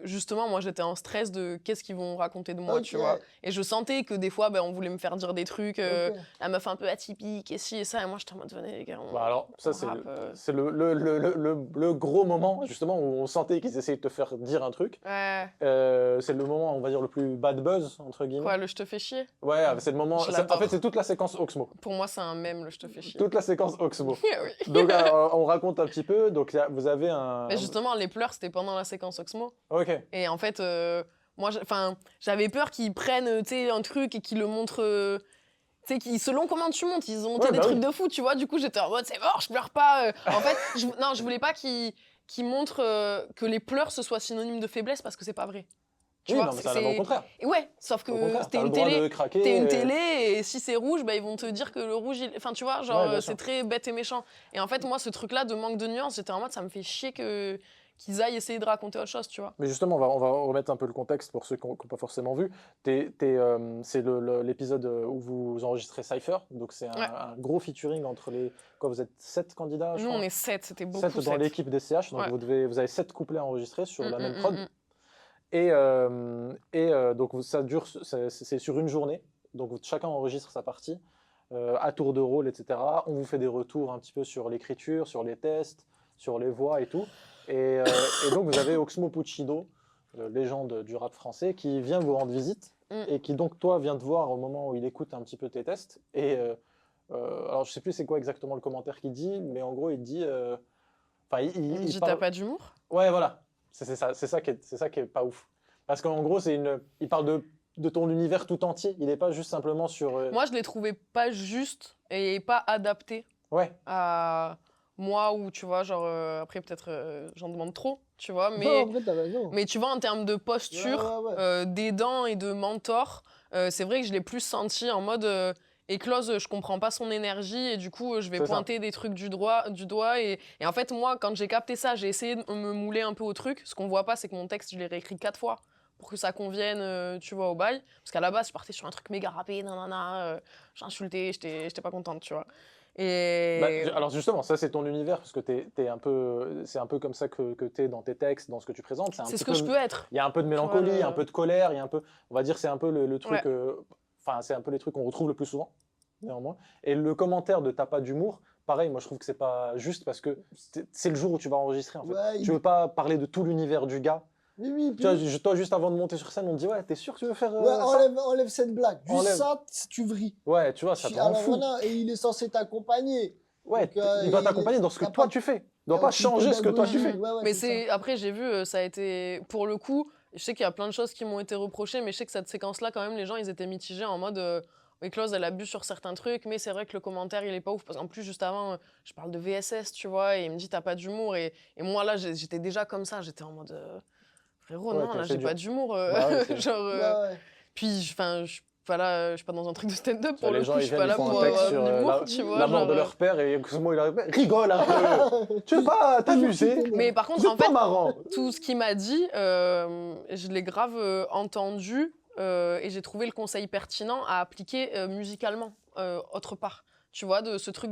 justement, moi, j'étais en stress de qu'est-ce qu'ils vont raconter de moi, tu Ok. vois. Et je sentais que des fois, ben, on voulait me faire dire des trucs, Ok. la meuf un peu atypique, et ci et ça, et moi, j'étais en mode, venez, les gars, Bah alors, ça, on c'est rappe, c'est le gros moment, justement, où on sentait qu'ils essayaient de te faire dire un truc. Ouais, C'est le moment, on va dire, le plus bad buzz, entre guillemets. quoi, le je te fais chier? Ouais, c'est le moment. Je En l'adore. fait, c'est toute la séquence Oxmo. Pour moi, c'est un mème, le je te fais chier. Toute la séquence Oxmo. Oui. Donc, on raconte un petit peu. Donc, vous avez un. Mais justement, les pleurs, c'était pendant la séquence Oxmo. Ok. Et en fait, moi, j'avais peur qu'ils prennent un truc et qu'ils le montrent. Tu sais, selon comment tu montes, ils ont monté Ouais, des bah trucs oui. de fou, tu vois. Du coup, j'étais en mode, c'est mort, je pleure pas. En fait, non, je voulais pas qu'ils montrent que les pleurs, ce soit synonyme de faiblesse parce que c'est pas vrai. Tu Oui, vois, non, mais ça va au contraire. Et ouais, sauf Au que contraire, t'es t'as le une droit télé. de craquer. T'es une et- télé et si c'est rouge, bah, ils vont te dire que le rouge, enfin tu vois, genre Ouais, bien c'est sûr. très bête et méchant. Et en fait, moi, ce truc-là de manque de nuances, j'étais en mode, ça me fait chier qu'ils aillent essayer de raconter autre chose, tu vois. Mais justement, on va remettre un peu le contexte pour ceux qui n'ont pas forcément vu. C'est l'épisode où vous enregistrez Cypher. Donc, c'est Ouais. un gros featuring entre les. Quoi, vous êtes 7 candidats, je Nous, crois on est 7, c'était beaucoup. 7 dans 7. l'équipe des CH. Donc, Ouais. vous avez 7 couplets enregistrés sur la Mm, même mm, prod. mm, mm. Donc, ça dure. C'est sur une journée. Donc, chacun enregistre sa partie à tour de rôle, etc. On vous fait des retours un petit peu sur l'écriture, sur les tests, sur les voix et tout. Et donc, vous avez Oxmo Puccino, légende du rap français, qui vient vous rendre visite Mm. et qui, donc, toi, vient te voir au moment où il écoute un petit peu tes tests. Alors, je sais plus c'est quoi exactement le commentaire qu'il dit, mais en gros, il dit. Enfin, Il me dit, parle- t'as pas d'humour? Ouais, voilà. C'est ça qui est pas ouf. Parce qu'en gros, il parle de ton univers tout entier. Il n'est pas juste simplement sur. Moi, je l'ai trouvé pas juste et pas adapté Ouais. à moi ou tu vois, genre, après, peut-être j'en demande trop, tu vois, Non, mais. en vrai, t'as raison. Mais tu vois, en termes de posture, Ouais. d'aidant et de mentor, c'est vrai que je l'ai plus senti en mode éclose, je comprends pas son énergie et du coup, je vais C'est ça. pointer des trucs du doigt. Et en fait, moi, quand j'ai capté ça, j'ai essayé de me mouler un peu au truc. Ce qu'on voit pas, c'est que mon texte, je l'ai réécrit 4 fois pour que ça convienne, tu vois, au bail. Parce qu'à la base, je partais sur un truc méga rappé, nanana, j'insultais, j'étais pas contente, tu vois. Et. Alors justement, ça c'est ton univers parce que c'est un peu comme ça que tu es dans tes textes, dans ce que tu présentes. C'est ce que je peux être. Il y a un peu de mélancolie, le- un peu de colère, il y a un peu, on va dire, c'est un peu le truc. Ouais. Enfin, c'est un peu les trucs qu'on retrouve le plus souvent, néanmoins. Et le commentaire de t'as pas d'humour, pareil, moi je trouve que c'est pas juste parce que c'est le jour où tu vas enregistrer en fait. Ouais, Tu veux pas parler de tout l'univers du gars. Oui, Tu puis... vois, toi, juste avant de monter sur scène, on te dit ouais, t'es sûr que tu veux faire Ouais, ça enlève cette blague. Juste Enlève. ça, tu vrilles. Ouais, tu vois, ça te rend Alors fou. voilà, et il est censé t'accompagner. Ouais, Donc, il va il- t'accompagner dans ce que t'as toi pas- tu fais. Il doit Il y a pas aucune changer ce que toi tu pédagogie. fais. Ouais, Mais c'est après, j'ai vu, ça a été. Pour le coup, je sais qu'il y a plein de choses qui m'ont été reprochées, mais je sais que cette séquence-là, quand même, les gens, ils étaient mitigés en mode. Close, elle abuse sur certains trucs, mais c'est vrai que le commentaire, il est pas ouf. Parce qu'en plus, juste avant, je parle de VSS, tu vois, et il me dit, t'as pas d'humour. Et moi, là, j'étais déjà comme ça. J'étais en mode. Frérot, Ouais, non, là, c'est j'ai dur. pas d'humour. Bah ouais, c'est- Genre. ça. Ouais. Puis, enfin, je suis pas là, je suis pas dans un truc de stand-up pour Les le gens, coup, ils je suis pas viennent, là ils font pour un texte avoir sur de l'humour, tu vois. la mort de genre, leur père et Cosmo, il arrive, rigole un peu. Tu veux pas t'amuser? Mais par contre, C'est en pas fait, marrant. tout ce qu'il m'a dit, je l'ai grave entendu et j'ai trouvé le conseil pertinent à appliquer musicalement autre part. Tu vois, de ce truc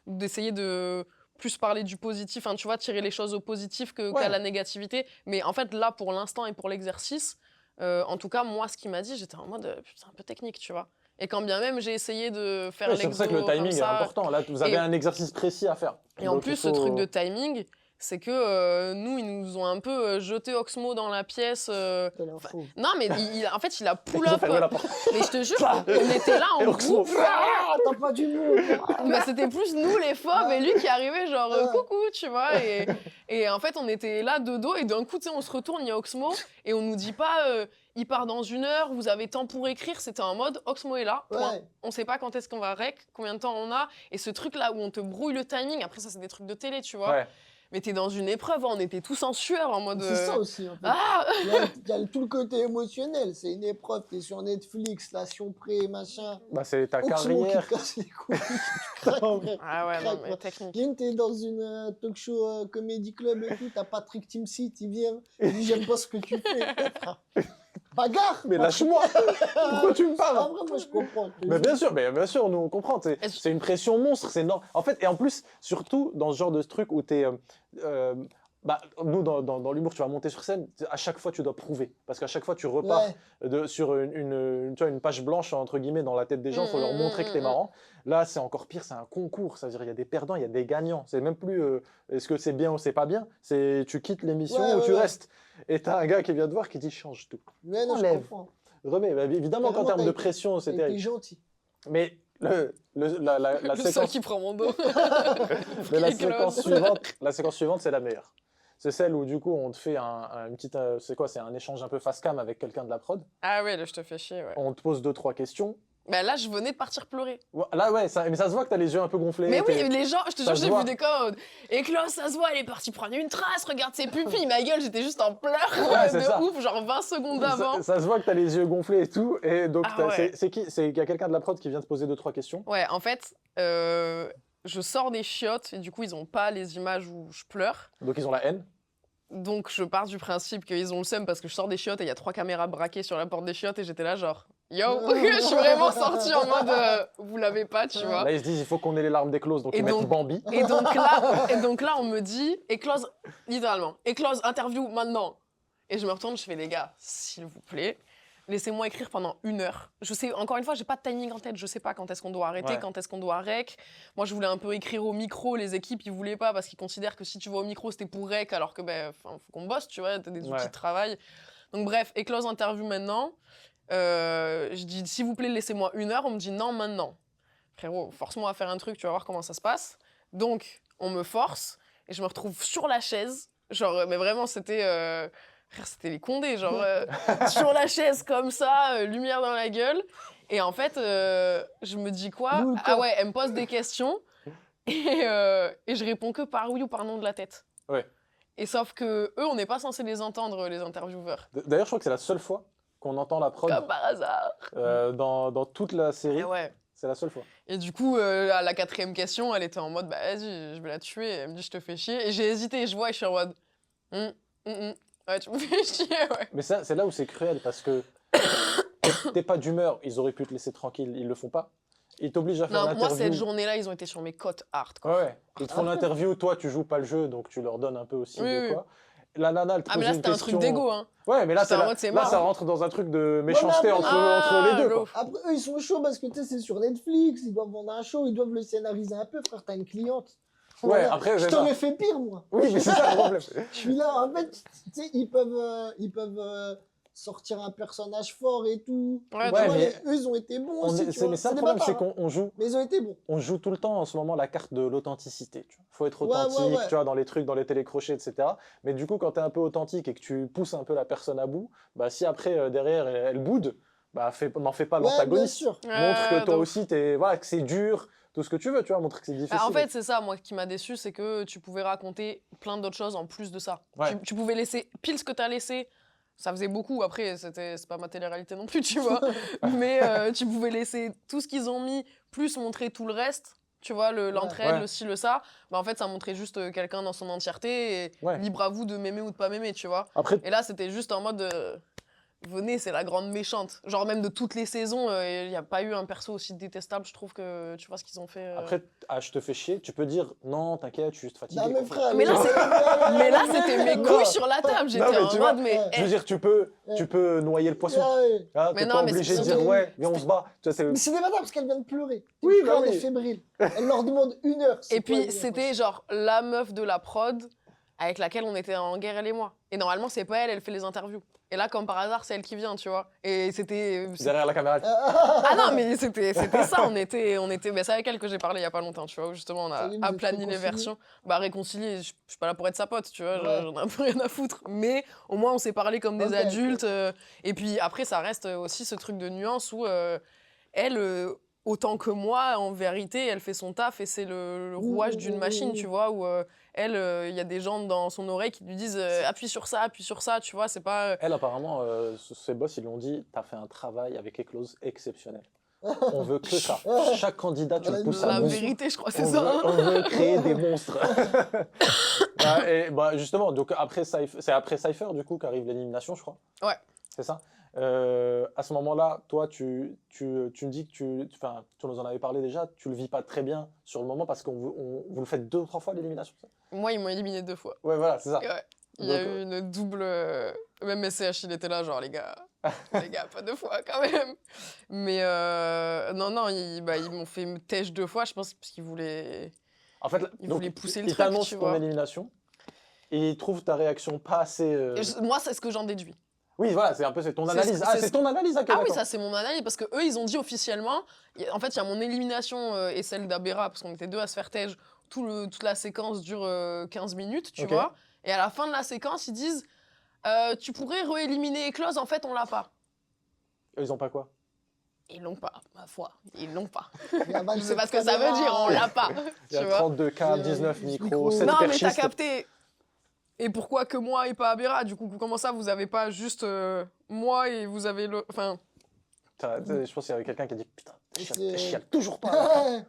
d'essayer de plus parler du positif, hein, tu vois, tirer les choses au positif Ouais. qu'à la négativité. Mais en fait, là, pour l'instant et pour l'exercice, en tout cas, moi, ce qu'il m'a dit, j'étais en mode, c'est un peu technique, tu vois. Et quand bien même, j'ai essayé de faire Ouais, c'est pour ça que le l'exo timing comme est ça. important. Là, vous avez Et- un exercice précis à faire. Et en Donc, plus, il ce faut- truc de timing, c'est que nous, ils nous ont un peu jeté Oxmo dans la pièce. T'as l'air fou. Non, mais en fait, il a pull Ils ont up. fermé la porte. Mais je te jure, on était là Et en Oxmo, groupe. Ah, t'as pas d'humour. Bah, c'était plus nous les fauves et lui qui arrivait genre Ouais. coucou, tu vois. Et en fait, on était là de dos et d'un coup, tu sais, on se retourne, il y a Oxmo et on nous dit pas il part dans 1 heure, vous avez temps pour écrire. C'était en mode Oxmo est là, point. Ouais. On sait pas quand est-ce qu'on va rec, combien de temps on a. Et ce truc là où on te brouille le timing, après ça, c'est des trucs de télé, tu vois. Ouais. Mais t'es dans une épreuve, hein, on était tous en sueur en mode. C'est ça aussi, en fait. Ah Il y a tout le côté émotionnel. C'est une épreuve, t'es sur Netflix, Nation Pré, machin. Bah, c'est ta Oxmo qui carrière. te casse les couilles. Tu craques, frère. Ah ouais, non, Craque, mais ouais. technique. Viens, t'es dans une talk show comedy club et tout, t'as Patrick Timsit, il vient, il dit j'aime pas ce que tu fais. Frère. Bagarre. Mais lâche-moi. Pourquoi tu me parles? En vrai, moi je comprends. Mais bien sûr, nous on comprend. C'est une pression monstre, c'est énorme. En fait, et en plus, surtout dans ce genre de truc où t'es. Nous, dans l'humour, tu vas monter sur scène, à chaque fois tu dois prouver. Parce qu'à chaque fois tu repars Ouais. sur tu vois, une page blanche, entre guillemets, dans la tête des gens, il faut leur montrer que t'es marrant. Là, c'est encore pire, c'est un concours. C'est-à-dire, il y a des perdants, il y a des gagnants. C'est même plus est-ce que c'est bien ou c'est pas bien. C'est tu quittes l'émission ou tu restes. Et t'as un gars qui vient te voir qui dit change tout. Ouais, non, je Enlève. comprends. Remets. Bah, évidemment qu'en Vraiment, termes t'as de été- pression, c'est T'es terrible. gentil. Mais la Le seul séquence. qui prend mon dos. Mais Il éclose. la séquence suivante, c'est la meilleure. C'est celle où, du coup, on te fait une petite. C'est quoi? C'est un échange un peu face cam avec quelqu'un de la prod. Ah ouais, là, je te fais chier, ouais. On te pose 2-3 questions. Bah là, je venais de partir pleurer. Là, ouais, mais ça se voit que t'as les yeux un peu gonflés. Mais oui, les gens, je te ça jure, se j'ai voit. vu des codes. Et Klaus, ça se voit, elle est partie prendre une trace, regarde ses pupilles. Ma gueule, j'étais juste en pleurs Ouais, c'est de ça. ouf, genre 20 secondes avant. Ça se voit que t'as les yeux gonflés et tout. Et donc, Ah ouais. c'est qui? Il y a quelqu'un de la prod qui vient te poser 2-3 questions. Ouais, en fait, je sors des chiottes et du coup, ils ont pas les images où je pleure. Donc, ils ont la haine. Donc, je pars du principe qu'ils ont le seum parce que je sors des chiottes et il y a 3 caméras braquées sur la porte des chiottes et j'étais là, genre, yo, je suis vraiment sortie en mode, vous l'avez pas, tu vois. Là, ils se disent il faut qu'on ait les larmes d'éclose. Donc, Et ils donc- mettent Bambi. Et donc là, on me dit, éclose, littéralement, éclose, interview maintenant. Et je me retourne, je fais, les gars, s'il vous plaît, laissez-moi écrire pendant 1 heure. Je sais, encore une fois, j'ai pas de timing en tête, je sais pas quand est-ce qu'on doit arrêter, Ouais. quand est-ce qu'on doit rec. Moi, je voulais un peu écrire au micro, les équipes, ils voulaient pas parce qu'ils considèrent que si tu vas au micro, c'était pour rec, alors que, faut qu'on bosse, tu vois, t'as des outils Ouais. de travail. Donc bref, éclose, interview maintenant. Je dis, s'il vous plaît, laissez-moi 1 heure. On me dit, non, maintenant. Frérot, force-moi à faire un truc, tu vas voir comment ça se passe. Donc, on me force et je me retrouve sur la chaise. Genre, mais vraiment, c'était... frère, c'était les Condés, genre, sur la chaise comme ça, lumière dans la gueule. Et en fait, je me dis quoi? Nous, le Ah corps. ouais, elle me pose des questions et je réponds que par oui ou par non de la tête. Ouais. Et sauf que eux, on n'est pas censé les entendre, les intervieweurs. D'ailleurs, je crois que c'est la seule fois qu'on entend la prod Comme par hasard. dans toute la série. Et ouais. C'est la seule fois. Et du coup, à la 4e question, elle était en mode, bah vas-y, je vais la tuer. Elle me dit, je te fais chier. Et j'ai hésité, je vois, et je suis en mode, ouais, tu me fais chier, ouais. Mais ça, c'est là où c'est cruel parce que t'es pas d'humeur, ils auraient pu te laisser tranquille, ils le font pas. Ils t'obligent à faire Non, l'interview. moi, cette journée-là, ils ont été sur mes côtes hard, quoi. Ouais, ouais. Ils te font l'interview, toi tu joues pas le jeu, donc tu leur donnes un peu aussi Oui, de oui. quoi. La nana, elle te Ah, pose mais là, une c'était un question. truc d'égo, hein. Ouais, mais là, C'était en là, mode, c'est là, marrant. ça rentre dans un truc de méchanceté mais entre, après- entre les deux. Quoi. Après, eux, ils sont chauds parce que tu sais, c'est sur Netflix, ils doivent vendre un show, ils doivent le scénariser un peu, frère, t'as une cliente. Ouais, Voilà. après, Je c'est t'aurais ça. fait pire, moi. Oui, mais c'est ça le problème. Je suis là, en fait, tu sais, ils peuvent sortir un personnage fort et tout. Ouais, Tu ouais, vois, mais eux, ils ont été bons aussi, tu Mais vois. ça, le des problème, c'est bâtards, hein. qu'on joue. Mais ils ont été bons. On joue tout le temps en ce moment la carte de l'authenticité. Il faut être Ouais, authentique, ouais, ouais. tu vois, dans les trucs, dans les télécrochets, etc. Mais du coup, quand tu es un peu authentique et que tu pousses un peu la personne à bout, bah, si après, derrière, elle boude, bah, n'en fais pas Ouais, bien l'antagoniste. sûr. Montre que toi donc- aussi, voilà, que c'est dur, tout ce que tu veux, tu vois, montre que c'est difficile. Bah, en fait, c'est ça, moi, qui m'a déçu, c'est que tu pouvais raconter plein d'autres choses en plus de ça. Ouais. Tu pouvais laisser pile ce que t'as laissé. Ça faisait beaucoup, après, c'est pas ma télé-réalité non plus, tu vois. Mais tu pouvais laisser tout ce qu'ils ont mis, plus montrer tout le reste, tu vois, l'entraide, Ouais. le ci, le ça. Bah, en fait, ça montrait juste quelqu'un dans son entièreté et Ouais. libre à vous de m'aimer ou de pas m'aimer, tu vois. Après, Et là, c'était juste en mode, venez, c'est la grande méchante. Genre, même de toutes les saisons, il n'y a pas eu un perso aussi détestable, je trouve que, tu vois, ce qu'ils ont fait. après, je te fais chier, tu peux dire non, t'inquiète, je suis juste fatigué. Non, mais quoi. frère, Mais là, Mais là, c'était mes Non. couilles sur la table. J'étais mais en tu mode, vois, mais. Je veux dire, tu peux noyer le poisson. Ouais. Hein, Mais t'es non, pas mais obligé de c'est- dire ouais, viens, on se bat. Tu vois, c'est- Mais c'est des bâtards parce qu'elle vient de pleurer. Oui, Frère, bah elle est oui. fébrile. Elle leur demande 1 heure. c'est Et quoi, puis, une c'était heure genre la meuf de la prod avec laquelle on était en guerre, elle et moi. Et normalement, c'est pas elle, elle fait les interviews. Et là, comme par hasard, c'est elle qui vient, tu vois. Et c'était. derrière la caméra. Ah non, mais c'était ça. On était. Mais c'est avec elle que j'ai parlé il y a pas longtemps, tu vois. Où justement, on a Ça y est, vous êtes aplani les réconciliés versions. Bah, réconcilier, je suis pas là pour être sa pote, tu vois. Ouais. J'en ai un peu rien à foutre. Mais au moins, on s'est parlé comme des Ok, adultes. Et puis après, ça reste aussi ce truc de nuance où elle. autant que moi, en vérité, elle fait son taf et c'est le rouage d'une machine, tu vois, où elle, il y a des gens dans son oreille qui lui disent appuie sur ça, tu vois, c'est pas... Elle, apparemment, ses boss, ils lui ont dit t'as fait un travail avec Eclose exceptionnel. On veut que ça. Chaque candidat, tu le pousses à La bout. vérité, je crois, c'est On ça. veut, hein. on veut créer des monstres. Et justement, donc c'est après Cypher du coup qu'arrive l'élimination, je crois. Ouais. C'est ça. À ce moment-là, toi, tu me dis que tu nous en avais parlé déjà, tu le vis pas très bien sur le moment parce que vous le faites 2 ou 3 fois l'élimination. Moi, ils m'ont éliminé 2 fois. Ouais, voilà, c'est ça. Ouais. Il y a eu une double... Même SCH, il était là, genre, les gars, pas 2 fois, quand même. Mais non, ils m'ont fait têche 2 fois, je pense, parce qu'ils voulaient... En fait, Ils voulaient pousser le il truc, t'annonce tu ton vois. élimination et il trouve ta réaction pas assez. Moi, c'est ce que j'en déduis. Oui, voilà, c'est ton C'est- analyse. c'est- C'est ton analyse, ok, Ah oui, d'accord. ça, c'est mon analyse, parce que eux, ils ont dit officiellement... En fait, il y a mon élimination et celle d'Abera, parce qu'on était 2 à se faire têche. Toute la séquence dure 15 minutes, tu Ok. vois. Et à la fin de la séquence, ils disent tu pourrais rééliminer Eclose, en fait, on l'a pas. Ils ont pas quoi? Ils l'ont pas, ma foi. Ils l'ont pas. Je Je sais pas ce que ça veut dire, on l'a pas. Il y a tu vois. 32K, 19 Il y a micros, micro. 7 Non, mais t'as perchistes. capté. Et pourquoi que moi et pas Abera? Du coup, comment ça, vous avez pas juste moi et vous avez le... Enfin, Je pense qu'il y avait quelqu'un qui a dit putain, C'est- t'es chiale toujours pas.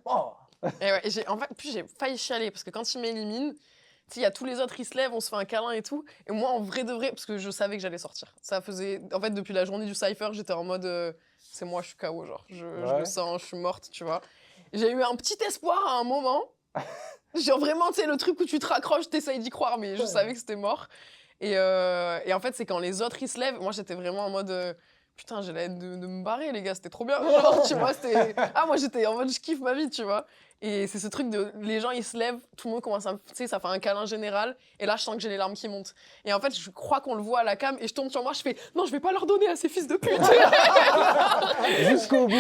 Oh. et ouais, en fait, puis j'ai failli chialer, parce que quand ils m'éliminent, tu sais, il y a tous les autres, ils se lèvent, on se fait un câlin et tout. Et moi, en vrai de vrai, parce que je savais que j'allais sortir. Ça faisait... En fait, depuis la journée du Cypher, j'étais en mode... c'est moi, je suis KO, genre. Je le sens, je suis morte, tu vois. J'ai eu un petit espoir à un moment. Genre vraiment, tu sais, le truc où tu te raccroches, t'essayes d'y croire, mais je savais que c'était mort. Et en fait, c'est quand les autres, ils se lèvent. Moi, j'étais vraiment en mode... putain, j'ai la haine de me barrer, les gars, c'était trop bien. Genre, tu vois, c'était... Ah, moi, j'étais en mode, je kiffe ma vie, tu vois. Et c'est ce truc de... Les gens, ils se lèvent, tout le monde commence à... Tu sais, ça fait un câlin général. Et là, je sens que j'ai les larmes qui montent. Et en fait, je crois qu'on le voit à la cam. Et je tombe sur moi, je fais, non, je vais pas leur donner à ces fils de pute. Jusqu'au bout.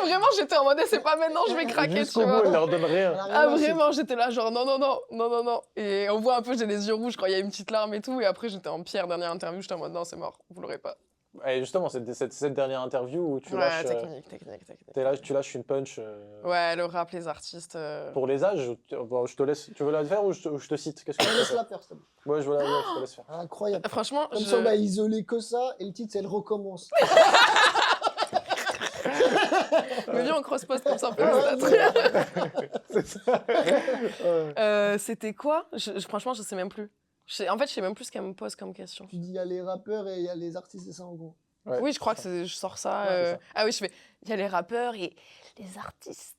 Vraiment, j'étais en mode, c'est pas maintenant, je vais craquer, Jusqu'au tu bout, vois. il leur donne rien. Ah vraiment, j'étais là genre non. Et on voit un peu, j'ai les yeux rouges quand il y a une petite larme et tout. Et après, j'étais en pierre, dernière interview, j'étais en mode non, c'est mort, vous l'aurez pas. Et justement, c'est cette dernière interview où tu Ouais, lâches, tu lâches une punch Ouais, le rap, les artistes. pour les âges. Bon, je te laisse. Tu veux la faire ou je te cite? Qu'est-ce que tu veux Laisse faire? la faire, s'il te plaît. Ouais, je te laisse faire. Incroyable. Franchement, Comme ça, on va isoler que ça, et le titre, c'est Elle recommence. Mais viens, on cross-post comme ça, on peut C'est ça. C'était quoi franchement, je sais même plus. En fait, je sais même plus ce qu'elle me pose comme question. Tu dis, il y a les rappeurs et il y a les artistes, c'est ça, en gros. Ouais. Oui, je crois que je sors ça. Ouais, c'est ça. Ah oui, je fais. Il y a les rappeurs et les artistes.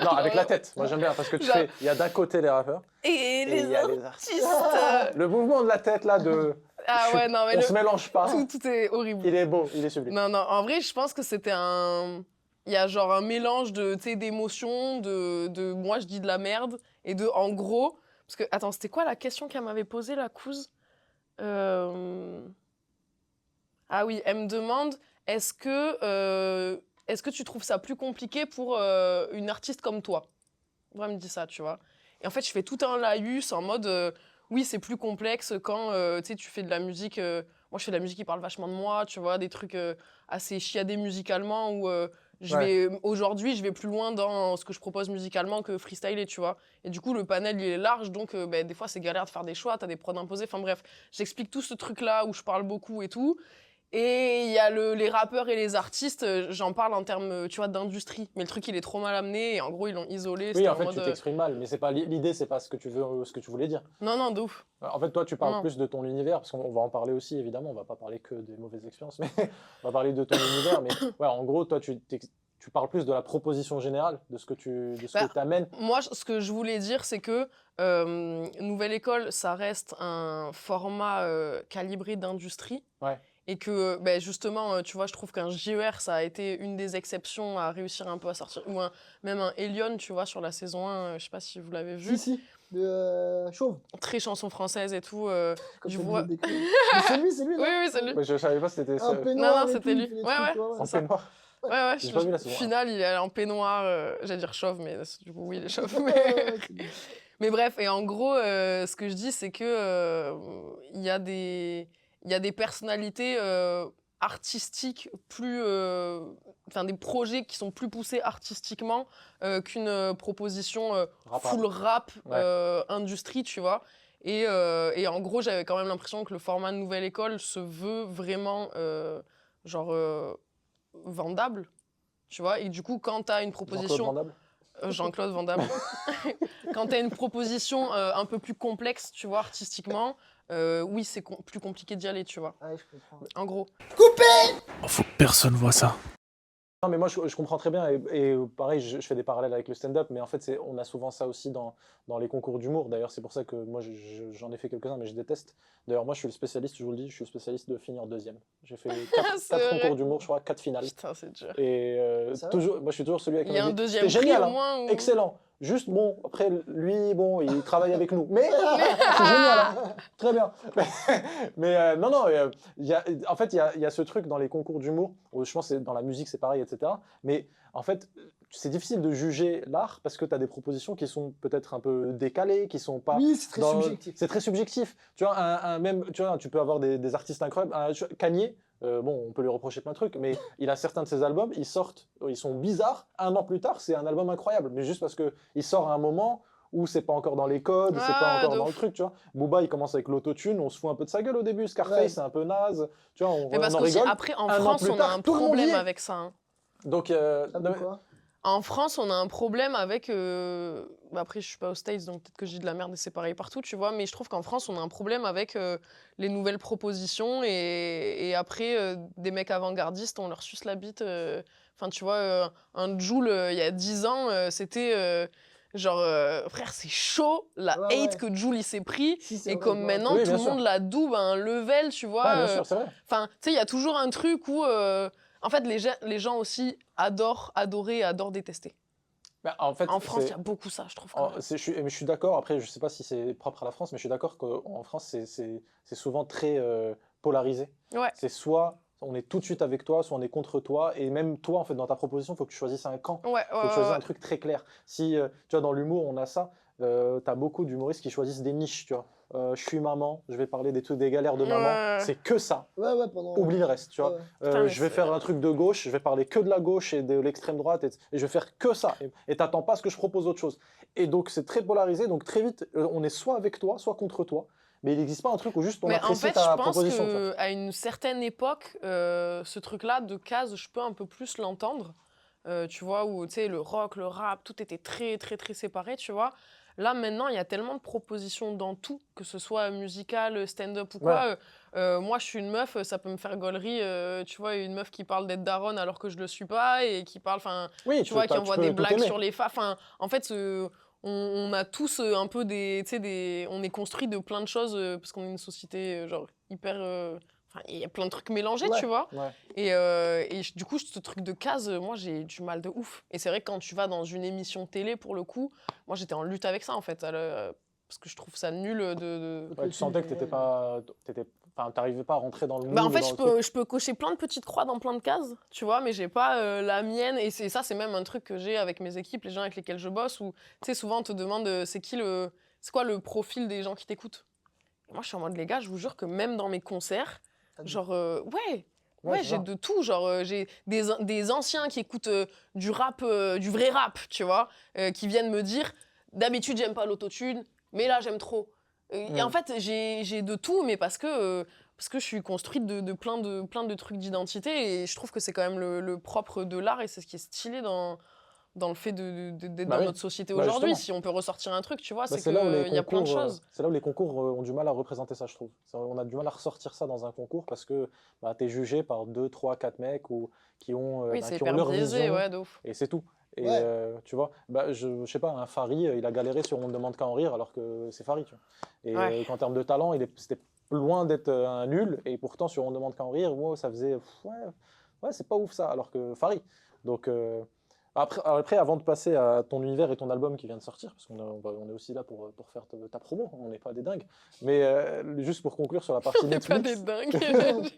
Non, avec la tête. Moi, j'aime bien parce que tu Genre- fais. Il y a d'un côté les rappeurs Et et il les y a les artistes. artistes. Le mouvement de la tête là, Ah ouais, non, mais on se mélange pas. tout est horrible. Il est beau, il est sublime. Non, en vrai, je pense que c'était un... Il y a genre un mélange de, tu sais, d'émotions, de moi, je dis de la merde, et de, en gros... Parce que, attends, c'était quoi la question qu'elle m'avait posée, la couse Ah oui, elle me demande, est-ce que tu trouves ça plus compliqué pour une artiste comme toi? Ouais, elle me dit ça, tu vois. Et en fait, je fais tout un laïus en mode... oui, c'est plus complexe quand tu sais, tu fais de la musique... moi, je fais de la musique qui parle vachement de moi, tu vois, des trucs assez chiadés musicalement où aujourd'hui, je vais plus loin dans ce que je propose musicalement que freestyler, tu vois. Et du coup, le panel, il est large, donc des fois, c'est galère de faire des choix, t'as des prods imposés. Enfin bref, j'explique tout ce truc-là où je parle beaucoup et tout. Et il y a les rappeurs et les artistes, j'en parle en termes, tu vois, d'industrie. Mais le truc, il est trop mal amené et en gros, ils l'ont isolé. Oui, c'était en fait, mode, tu t'exprimes mal, mais c'est pas l'idée, c'est pas ce que tu voulais dire. Non, de ouf. En fait, toi, tu parles Non. plus de ton univers, parce qu'on va en parler aussi, évidemment. On va pas parler que des mauvaises expériences, mais on va parler de ton univers. Mais ouais, en gros, toi, tu parles plus de la proposition générale, de ce que tu amènes. Moi, ce que je voulais dire, c'est que Nouvelle École, ça reste un format calibré d'industrie. Ouais. Et que, justement, tu vois, je trouve qu'un JER, ça a été une des exceptions à réussir un peu à sortir. Ou même un Elion, tu vois, sur la saison 1, je sais pas si vous l'avez vu. Si, de Chauve. Très chanson française et tout. Comme Je ça, vois- vous le décrivez. Mais c'est lui, Oui, là. oui, c'est lui. Mais je savais pas si c'était ça. Un peignoir Non, et c'était tout, il lui. fait des Ouais, trucs, ouais. ouais. En ça. peignoir. Ouais, J'ai pas vu la saison au final, il est en peignoir. J'allais dire chauve, mais du coup, oui, il est chauve. Ouais, ouais, c'est bien. Mais bref, et en gros, ce que je dis, c'est que il y a des personnalités artistiques plus des projets qui sont plus poussés artistiquement qu'une proposition Rap. full rap Ouais. industrie, tu vois. Et en gros, j'avais quand même l'impression que le format Nouvelle École se veut vraiment vendable, tu vois. Et du coup, quand tu as une Jean-Claude proposition... Van Damme. Jean-Claude Van Damme. Quand tu as une proposition un peu plus complexe, tu vois, artistiquement, oui, c'est plus compliqué d'y aller, tu vois. Ouais, je comprends. En gros. Oh, faut que personne voit ça. Non, mais moi, je comprends très bien. Et pareil, je fais des parallèles avec le stand-up. Mais en fait, on a souvent ça aussi dans les concours d'humour. D'ailleurs, c'est pour ça que moi, j'en ai fait quelques-uns, mais je déteste. D'ailleurs, moi, je suis le spécialiste, je vous le dis, je suis le spécialiste de finir deuxième. J'ai fait C'est 4 vrai. concours d'humour, je crois, 4 finales. Putain, c'est dur. Et C'est vrai toujours, moi, je suis toujours celui avec Il y a un dit, deuxième c'était prix génial, au hein, moins ou... excellent. Juste, bon, après, lui, bon, il travaille avec nous. Mais c'est génial, hein, très bien. Mais non, non, en fait, il y a ce truc dans les concours d'humour, je pense que dans la musique, c'est pareil, etc. Mais en fait, c'est difficile de juger l'art parce que tu as des propositions qui sont peut-être un peu décalées, qui sont pas... Oui, c'est très subjectif. C'est très subjectif. Tu vois, même, tu vois, tu peux avoir des artistes incroyables. Kanye, bon, on peut lui reprocher plein de trucs, mais il a certains de ses albums, ils sortent, ils sont bizarres. Un an plus tard, c'est un album incroyable. Mais juste parce qu'il sort à un moment où c'est pas encore dans les codes, c'est pas encore de dans ouf. le truc, tu vois. Booba, il commence avec l'autotune, on se fout un peu de sa gueule au début. Scarface, Ouais. c'est un peu naze. Tu vois, Mais parce on en que rigole. après, en Un an France, plus on a tard, un tout le monde y problème est. avec ça. Hein. Donc, Ça veut quoi? En France, on a un problème avec... Après, je suis pas aux States, donc peut-être que je dis de la merde et c'est pareil partout, tu vois. Mais je trouve qu'en France, on a un problème avec les nouvelles propositions. Et après, des mecs avant-gardistes, on leur suce la bite. Enfin, tu vois, un Jul, il y a 10 ans, c'était... frère, c'est chaud, la Ouais, hate ouais. que Jul il s'est pris. Si, c'est Et vrai, comme je vois. maintenant, Oui, tout bien le sûr. monde la double à un level, tu vois. Ouais, bien sûr, c'est vrai. Enfin, tu sais, il y a toujours un truc où, en fait, les gens aussi adorent adorer et adorent détester. Bah, en fait, En France, il y a beaucoup ça, je trouve. Quand même. mais je suis d'accord. Après, je sais pas si c'est propre à la France, mais je suis d'accord qu'en France, c'est souvent très polarisé. Ouais. C'est soit on est tout de suite avec toi, soit on est contre toi. Et même toi, en fait, dans ta proposition, il faut que tu choisisses un camp. Ouais, Il faut que tu choisisses un truc très clair. Si, tu vois, dans l'humour, on a ça. Tu as beaucoup d'humoristes qui choisissent des niches, tu vois. Je suis maman, je vais parler des trucs, des galères de maman. Ouais. C'est que ça. Ouais, ouais, pendant. Oublie le reste, tu vois. Ouais. Putain, mais Je vais c'est- faire un truc de gauche, je vais parler que de la gauche et de l'extrême droite, et je vais faire que ça. Et t'attends pas à ce que je propose autre chose. Et donc, c'est très polarisé. Donc, très vite, on est soit avec toi, soit contre toi. Mais il n'existe pas un truc où juste on Mais en apprécie fait, ta je pense proposition. Tu vois. qu'à une certaine époque, ce truc-là de case, je peux un peu plus l'entendre. Tu vois, où tu sais, le rock, le rap, tout était très, très, très séparé, tu vois. Là, maintenant, il y a tellement de propositions dans tout, que ce soit musical, stand-up ou quoi. Moi, je suis une meuf, ça peut me faire gaulerie, tu vois, une meuf qui parle d'être daronne alors que je le suis pas et qui parle, enfin, Oui, tu vois, qui envoie des tout blagues aimer. sur les femmes. Enfin, en fait, on a tous un peu des, tu sais, on est construit de plein de choses parce qu'on est une société genre hyper. Enfin, il y a plein de trucs mélangés, Ouais. tu vois. Ouais. Et du coup, ce truc de case, moi, j'ai du mal de ouf. Et c'est vrai que quand tu vas dans une émission télé, pour le coup, moi, j'étais en lutte avec ça, en fait. Parce que je trouve ça nul de... Ouais, tu sentais que t'arrivais pas à rentrer dans le moule. Bah, en fait, dans le truc. je peux cocher plein de petites croix dans plein de cases, tu vois, mais j'ai pas la mienne. Et ça, c'est même un truc que j'ai avec mes équipes, les gens avec lesquels je bosse, où, tu sais, souvent, on te demande c'est quoi le profil des gens qui t'écoutent. Et moi, je suis en mode, les gars, je vous jure que même dans mes concerts, genre, ouais, Ouais, c'est j'ai ça. de tout. Genre, j'ai des anciens qui écoutent du rap, du vrai rap, tu vois, qui viennent me dire, d'habitude, j'aime pas l'autotune, mais là, j'aime trop. Et en fait, j'ai de tout, mais parce que je suis construite de plein de trucs d'identité, et je trouve que c'est quand même le propre de l'art, et c'est ce qui est stylé dans le fait d'être Bah dans oui. notre société Bah aujourd'hui. justement. Si on peut ressortir un truc, tu vois, Bah, c'est là où les qu'il y a plein de concours, choses. c'est là où les concours ont du mal à représenter ça, je trouve. On a du mal à ressortir ça dans un concours parce que bah, tu es jugé par 2, 3, 4 mecs qui ont, Oui, bah, c'est qui ont hyper leur biaisé, vision ouais, de ouf. et c'est tout. Et Ouais. tu vois, bah, je sais pas, un Fari, il a galéré sur On ne demande qu'à en rire alors que c'est Fari, tu vois. Et Ouais. qu'en termes de talent, c'était loin d'être un nul et pourtant sur On ne demande qu'à en rire, moi, ça faisait ouais, c'est pas ouf ça alors que Fari. Donc après, avant de passer à ton univers et ton album qui vient de sortir, parce on est aussi là pour faire ta promo, on n'est pas des dingues, mais juste pour conclure sur la partie On n'est pas des Netflix, dingues.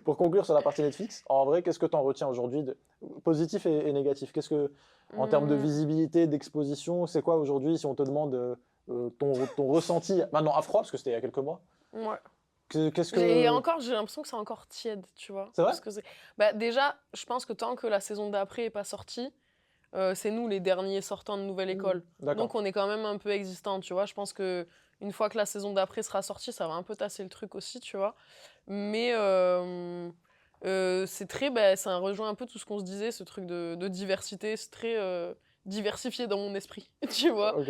pour conclure sur la partie Netflix, en vrai, qu'est-ce que tu en retiens aujourd'hui, positif et négatif? Qu'est-ce que, en termes de visibilité, d'exposition, c'est quoi aujourd'hui si on te demande ton ressenti, maintenant à froid, parce que c'était il y a quelques mois? Ouais. Qu'est-ce que... Et encore, j'ai l'impression que c'est encore tiède, tu vois. C'est vrai? Parce que bah, déjà, je pense que tant que la saison d'après n'est pas sortie, c'est nous les derniers sortants de nouvelle école. D'accord. Donc on est quand même un peu existant, tu vois. Je pense que une fois que la saison d'après sera sortie, ça va un peu tasser le truc aussi, tu vois. Mais c'est très, bah, ça rejoint un peu tout ce qu'on se disait, ce truc de diversité. C'est très diversifié dans mon esprit, tu vois. Ok.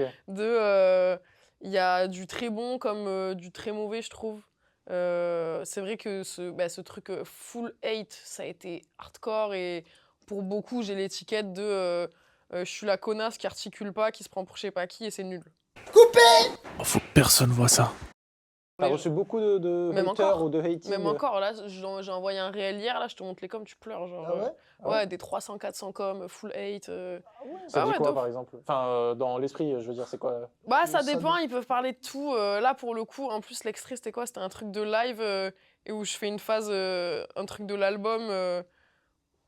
Il y a du très bon comme du très mauvais, je trouve. C'est vrai que ce truc full hate, ça a été hardcore et pour beaucoup, j'ai l'étiquette de je suis la connasse qui articule pas, qui se prend pour je sais pas qui et c'est nul. Faut que personne voit ça. T'as reçu beaucoup de Même haters encore. ou de hating? Même encore, là, j'ai envoyé un réel hier, là, je te montre les coms, tu pleures. Genre, Ah ouais? Ah ouais des 300-400 coms, full hate. Ah ouais? Ça Ah dit ouais, quoi, de ouf. par exemple? Enfin, dans l'esprit, je veux dire, c'est quoi? Bah, Mais ça ça dépend, dé- ils peuvent parler de tout. Là, pour le coup, en plus, l'extrait, c'était quoi? C'était un truc de live et où je fais une phase, un truc de l'album.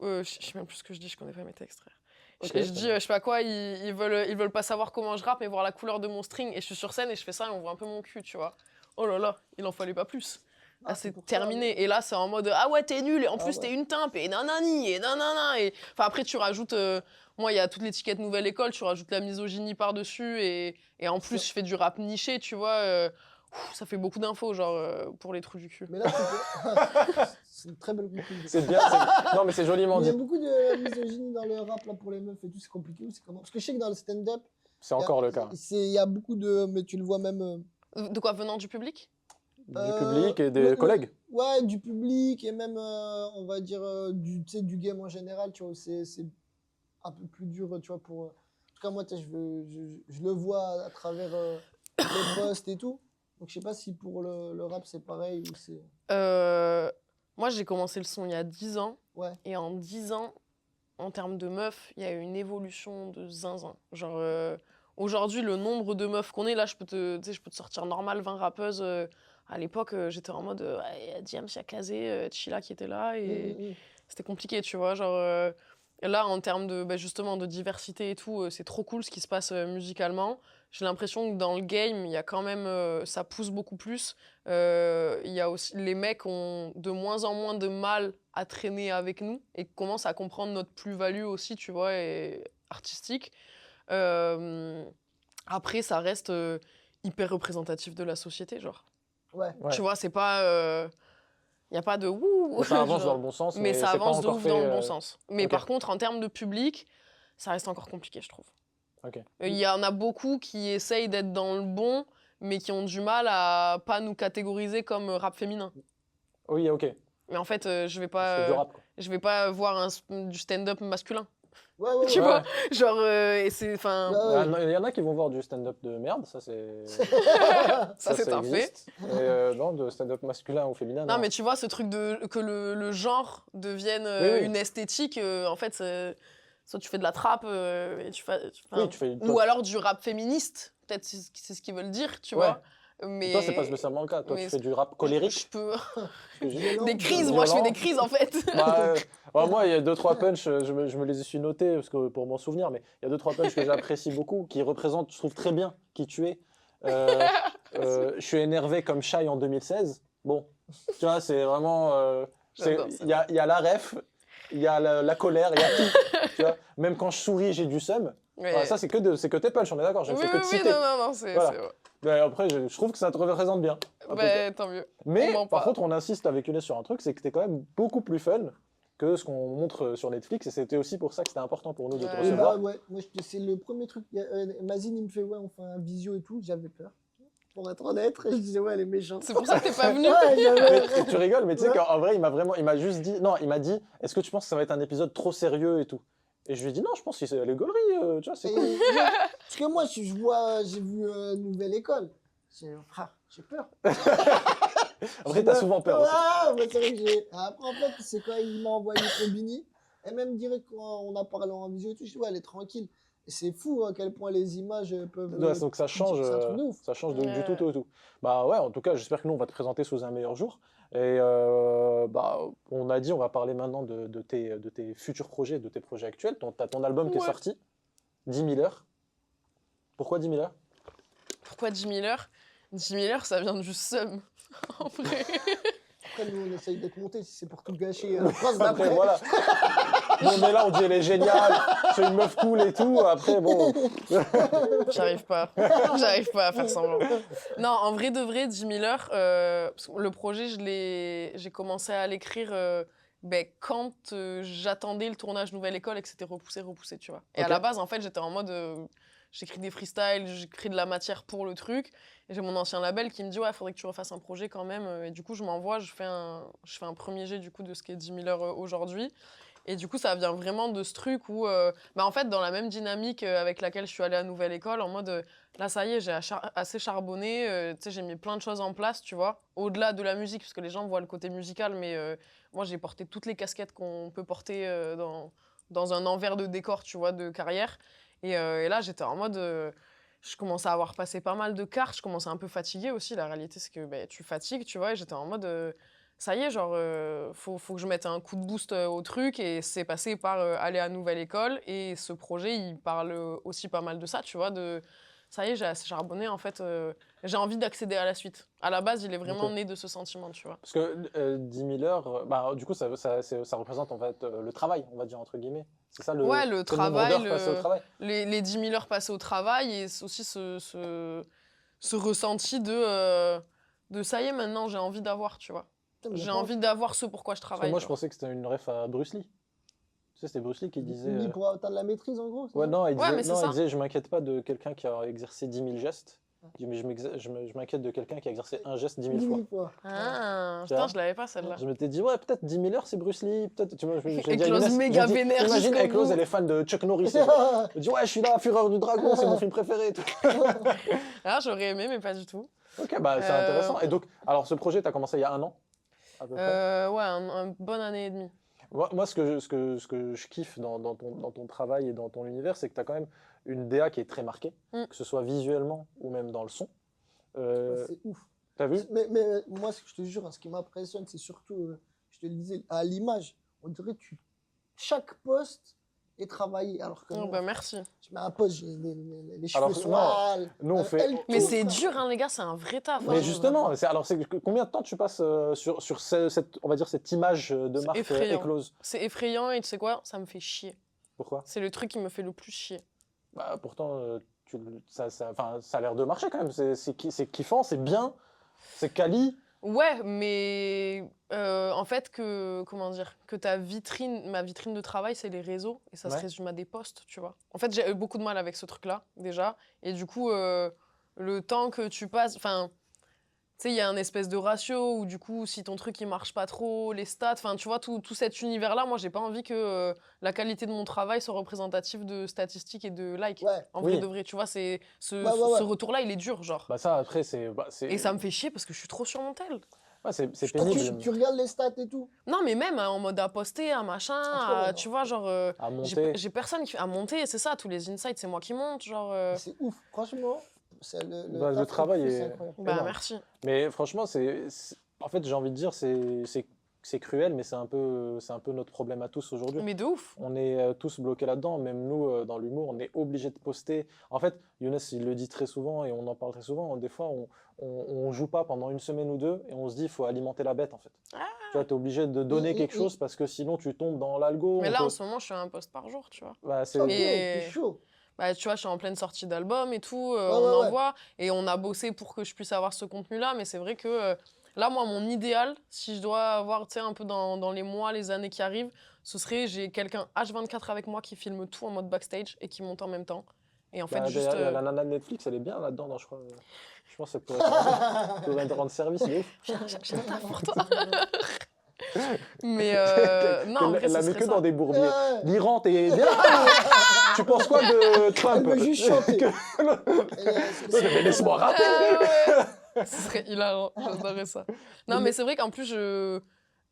Je sais même plus ce que je dis, je connais pas mes textes, frère. Ok, Je ça dis, va. je sais pas quoi, ils veulent pas savoir comment je rappe, mais voir la couleur de mon string. Et je suis sur scène et je fais ça et on voit un peu mon cul, tu vois. Oh là là, il en fallait pas plus. Ah, Là, c'est c'est pour ça, terminé. ouais. Et là, c'est en mode, ah ouais, t'es nul, et en Ah plus, ouais. t'es une timpe, et nanani, et nanana. Et... Enfin, après, tu rajoutes, moi, il y a toute l'étiquette nouvelle école, tu rajoutes la misogynie par-dessus, et en plus, Ça- je fais du rap niché, tu vois. Ça fait beaucoup d'infos, genre, pour les trous du cul. Mais là, c'est une très belle conclusion. C'est bien. Non, mais c'est joliment Mais il y a dit. beaucoup de misogynie dans le rap là, pour les meufs et tout, c'est compliqué ou c'est comment? Parce que je sais que dans le stand-up, C'est encore le cas. il y a beaucoup de. Mais tu le vois même. De quoi, venant du public? Du public et des le- collègues. Ouais, du public et même, on va dire, tu sais, du game en général, tu vois, c'est un peu plus dur, tu vois, pour. En tout cas, moi, tu sais, je le vois à travers les posts et tout. Donc, je sais pas si pour le rap, c'est pareil ou c'est. Moi, j'ai commencé le son il y a 10 ans. Ouais. Et en 10 ans, en termes de meufs, il y a eu une évolution de zinzin. Genre, aujourd'hui, le nombre de meufs qu'on est, là, tu sais, je peux te sortir normal 20 rappeuses. À l'époque, j'étais en mode, il y a Diams, il y a Kazé, Chila qui était là. Et c'était compliqué, tu vois. Genre, là, en termes de, justement, de diversité et tout, c'est trop cool ce qui se passe musicalement. J'ai l'impression que dans le game, il y a quand même, ça pousse beaucoup plus. Il y a aussi, les mecs ont de moins en moins de mal à traîner avec nous et commencent à comprendre notre plus-value aussi, tu vois, et artistique. Après, ça reste hyper représentatif de la société, genre. Ouais. Ouais. Tu vois, c'est pas... Il n'y a pas de ouh. Mais ça avance genre. dans le bon sens, Mais ça c'est pas avance de encore ouf fait, dans le bon sens. Mais ok. par contre, en termes de public, ça reste encore compliqué, je trouve. Ok. Il y en a beaucoup qui essayent d'être dans le bon, mais qui ont du mal à pas nous catégoriser comme rap féminin. Oui, ok. Mais en fait, je vais C'est du pas, rap, quoi. je vais pas voir du stand-up masculin. Ouais, ouais, Tu ouais. vois, genre, et c'est, enfin, Ouais, ouais. Il y en a qui vont voir du stand-up de merde, ça c'est. ça c'est un fait. existe. Non, de stand-up masculin ou féminin. Non, mais tu vois, ce truc que le genre devienne Oui. une esthétique, en fait, soit tu fais de la trappe et tu fais, Oui, tu fais. ou alors du rap féministe, peut-être c'est ce qu'ils veulent dire, tu Ouais. vois. Mais Toi, c'est pas spécialement le cas. Toi, mais tu fais du rap je colérique. peux Violent, des crises, violent. moi je fais des crises en fait. Moi, il y a 2-3 punchs, je me les suis notés parce que, pour m'en souvenir, mais il y a 2-3 punchs que j'apprécie beaucoup, qui représentent, je trouve, très bien qui tu es. Je suis énervé comme Shai en 2016. Bon, tu vois, c'est vraiment. J'adore ça. Il y a la ref, il y a la colère, il y a tout. Tu vois, même quand je souris, j'ai du seum. Ouais. Voilà, ça, c'est que tes punchs, on est d'accord, je ne Oui, fais que de oui, citer. non, c'est Voilà. vrai. Mais après, je trouve que ça te représente bien. en tout cas. Tant mieux. Mais on ment par pas. contre, on insiste avec Younes sur un truc, c'est que t'es quand même beaucoup plus fun que ce qu'on montre sur Netflix, et c'était aussi pour ça que c'était important pour nous de te Ouais. Et recevoir. bah ouais, moi c'est le premier truc. Mazine il me fait ouais, on fait un visio et tout, j'avais peur. Pour être honnête, je disais ouais, elle est méchante. C'est pour ça que t'es pas venu. Ouais, Mais tu rigoles, mais tu sais Ouais. qu'en vrai, il m'a juste dit, non, il m'a dit, est-ce que tu penses que ça va être un épisode trop sérieux et tout? Et je lui ai dit, non, je pense que c'est les gauleries, tu vois, c'est Et- cool. Parce que moi, j'ai vu Nouvelle École. J'ai peur. Après, t'as souvent peur aussi. Ouais, mais c'est vrai que j'ai. Après, en fait, c'est quand il m'a envoyé Combini. Et même direct, quand on a parlé en visio et tout, je dis, ouais, elle est tranquille. Et c'est fou à quel point les images peuvent. Ouais, donc ça change, C'est un truc de ouf. ça change du Ouais. tout au tout. Bah ouais, en tout cas, j'espère que nous, on va te présenter sous un meilleur jour. Et on a dit, on va parler maintenant de tes futurs projets, de tes projets actuels. T'as ton album qui est Ouais. sorti, 10 000 heures. Pourquoi 10 000 heures? Pourquoi 10 000 heures 10 000 heures, ça vient du seum. En vrai. Après, nous, on essaye d'être montés si c'est pour tout gâcher. La phrase Après, d'après. voilà. Nous, on est là, on dit elle est géniale, c'est une meuf cool et tout. Après, bon. J'arrive pas. J'arrive pas à faire semblant. Non, en vrai de vrai, 10 000 heures, parce que le projet, j'ai commencé à l'écrire quand j'attendais le tournage Nouvelle École et que c'était repoussé, tu vois. Et à Ok. la base, en fait, j'étais en mode, j'écris des freestyles, j'écris de la matière pour le truc. Et j'ai mon ancien label qui me dit, ouais, il faudrait que tu refasses un projet quand même. Et du coup, je m'envoie, je fais un premier jet du coup de ce qui est 10 000 heures aujourd'hui. Et du coup, ça vient vraiment de ce truc où, en fait, dans la même dynamique avec laquelle je suis allée à Nouvelle École, en mode, là, ça y est, j'ai assez charbonné, tu sais, j'ai mis plein de choses en place, tu vois, au-delà de la musique, parce que les gens voient le côté musical, mais moi, j'ai porté toutes les casquettes qu'on peut porter dans un envers de décor, tu vois, de carrière. Et là, j'étais en mode, je commençais à avoir passé pas mal de cartes, je commençais un peu fatiguée aussi, la réalité, c'est que tu fatigues, tu vois, et j'étais en mode... ça y est, genre, faut que je mette un coup de boost au truc et c'est passé par aller à Nouvelle École. Et ce projet, il parle aussi pas mal de ça, tu vois, ça y est, j'ai assez charbonné, en fait, j'ai envie d'accéder à la suite. À la base, il est vraiment Ok. né de ce sentiment, tu vois. Parce que 10 000 heures, du coup, ça représente en fait le travail, on va dire, entre guillemets. C'est ça Ouais, le c'est le nombre travail, d'heures passées au travail. les 10 000 heures passées au travail et c'est aussi ce ressenti de ça y est, maintenant, j'ai envie d'avoir, tu vois. Putain, mais J'ai attends, envie d'avoir ce pourquoi je Parce que travaille. moi, je genre. pensais que c'était une ref à Bruce Lee. Tu sais, c'était Bruce Lee qui tu disait. dis pour atteindre la maîtrise, en gros. c'est Ouais, ça non, il Ouais, disait, mais c'est non, il ça. disait, je m'inquiète pas de quelqu'un qui a exercé 10 000 gestes. Il dit, mais je m'inquiète de quelqu'un qui a exercé un geste 10 000 10 fois. 000 fois. Ah, Tu putain, vois je l'avais pas celle-là. Je m'étais dit, ouais, peut-être 10 000 heures, c'est Bruce Lee. Peut-être, tu vois, j'ai dit à Eclose Younes, méga j'ai dit, vénère imagine, jusqu'au Eclose, bout. elle est fan de Chuck Norris. Elle dit, ouais, je suis là, Fureur du Dragon, c'est mon film préféré. Et tout. Ah, j'aurais aimé, mais pas du tout. Ok, bah c'est intéressant. Et donc, alors ce projet, tu as commencé il y a un an, à peu près. Ouais, une bonne année et demie. Moi, ce que je kiffe dans ton travail et dans ton univers, c'est que tu as quand même une DA qui est très marquée, que ce soit visuellement ou même dans le son. Ouais, c'est ouf. T'as vu? Mais moi, ce que je te jure, hein, ce qui m'impressionne, c'est surtout, je te le disais, à l'image. On dirait que chaque poste est travaillé. Alors que Oh, moi, bah merci. je mets un poste, j'ai les cheveux Alors, soiles. nous, on fait- elle Mais tout, c'est frère. dur, hein, les gars, c'est un vrai taf. Mais hein. justement, combien de temps tu passes sur cette, on va dire, cette image de C'est marque effrayant. éclose? C'est effrayant et tu sais quoi? Ça me fait chier. Pourquoi? C'est le truc qui me fait le plus chier. Bah, pourtant, enfin, ça a l'air de marcher quand même. C'est kiffant, c'est bien, c'est quali. Ouais, mais en fait, comment dire, que ma vitrine de travail, c'est les réseaux et ça se Ouais. résume à des posts, tu vois. En fait, j'ai eu beaucoup de mal avec ce truc-là, déjà. Et du coup, le temps que tu passes, enfin, tu sais, il y a un espèce de ratio où, du coup, si ton truc, il marche pas trop, les stats, enfin, tu vois, tout cet univers-là, moi, j'ai pas envie que la qualité de mon travail soit représentative de statistiques et de likes. Ouais. En vrai Oui. de vrai, tu vois, ce Ouais. retour-là, il est dur, genre. Bah ça, après, Et ça me fait chier parce que je suis trop sur mon tel. ouais, c'est Toi, pénible tu regardes les stats et tout. Non, mais même hein, en mode à poster, à machin, ouais, tu non. vois, genre. à monter. J'ai personne qui. À monter, c'est ça, tous les insights, c'est moi qui monte, genre. C'est ouf. Franchement, c'est Bah, le taf travail qu'on fait, est- c'est incroyable. Bah, énorme. merci. Mais franchement, en fait, j'ai envie de dire, c'est cruel, mais c'est un peu notre problème à tous aujourd'hui. Mais de ouf. On est tous bloqués là-dedans, même nous, dans l'humour, on est obligé de poster. En fait, Younes, il le dit très souvent, et on en parle très souvent, des fois, on joue pas pendant une semaine ou deux, et on se dit, il faut alimenter la bête, en fait. Ah. Tu vois, tu es obligé de donner quelque chose, parce que sinon, tu tombes dans l'algo. Mais on là, peut- en ce moment, je fais un post par jour, tu vois. Bah, Ok, Et- t'es chaud. Bah, tu vois, je suis en pleine sortie d'album et tout, Ouais, on ouais. envoie, et on a bossé pour que je puisse avoir ce contenu-là, mais c'est vrai que là, moi, mon idéal, si je dois avoir, tu sais, un peu dans les mois, les années qui arrivent, ce serait, j'ai quelqu'un H24 avec moi qui filme tout en mode backstage et qui monte en même temps. Et en fait, Bah, juste... la nana de Netflix, elle est bien là-dedans, non, je crois. Je pense que ça pourrait te rendre service, de ouf. j'ai un taf pour toi. Mais non, en vrai, Elle ce la met serait que ça. dans des bourbiers. Ouais. L'Iran, t'es bien. Tu penses quoi de Trump? Elle veut juste chanter. Mais laisse-moi rapper. Ah ouais. Ce serait hilarant, j'adorerais ça. Non, mais c'est vrai qu'en plus,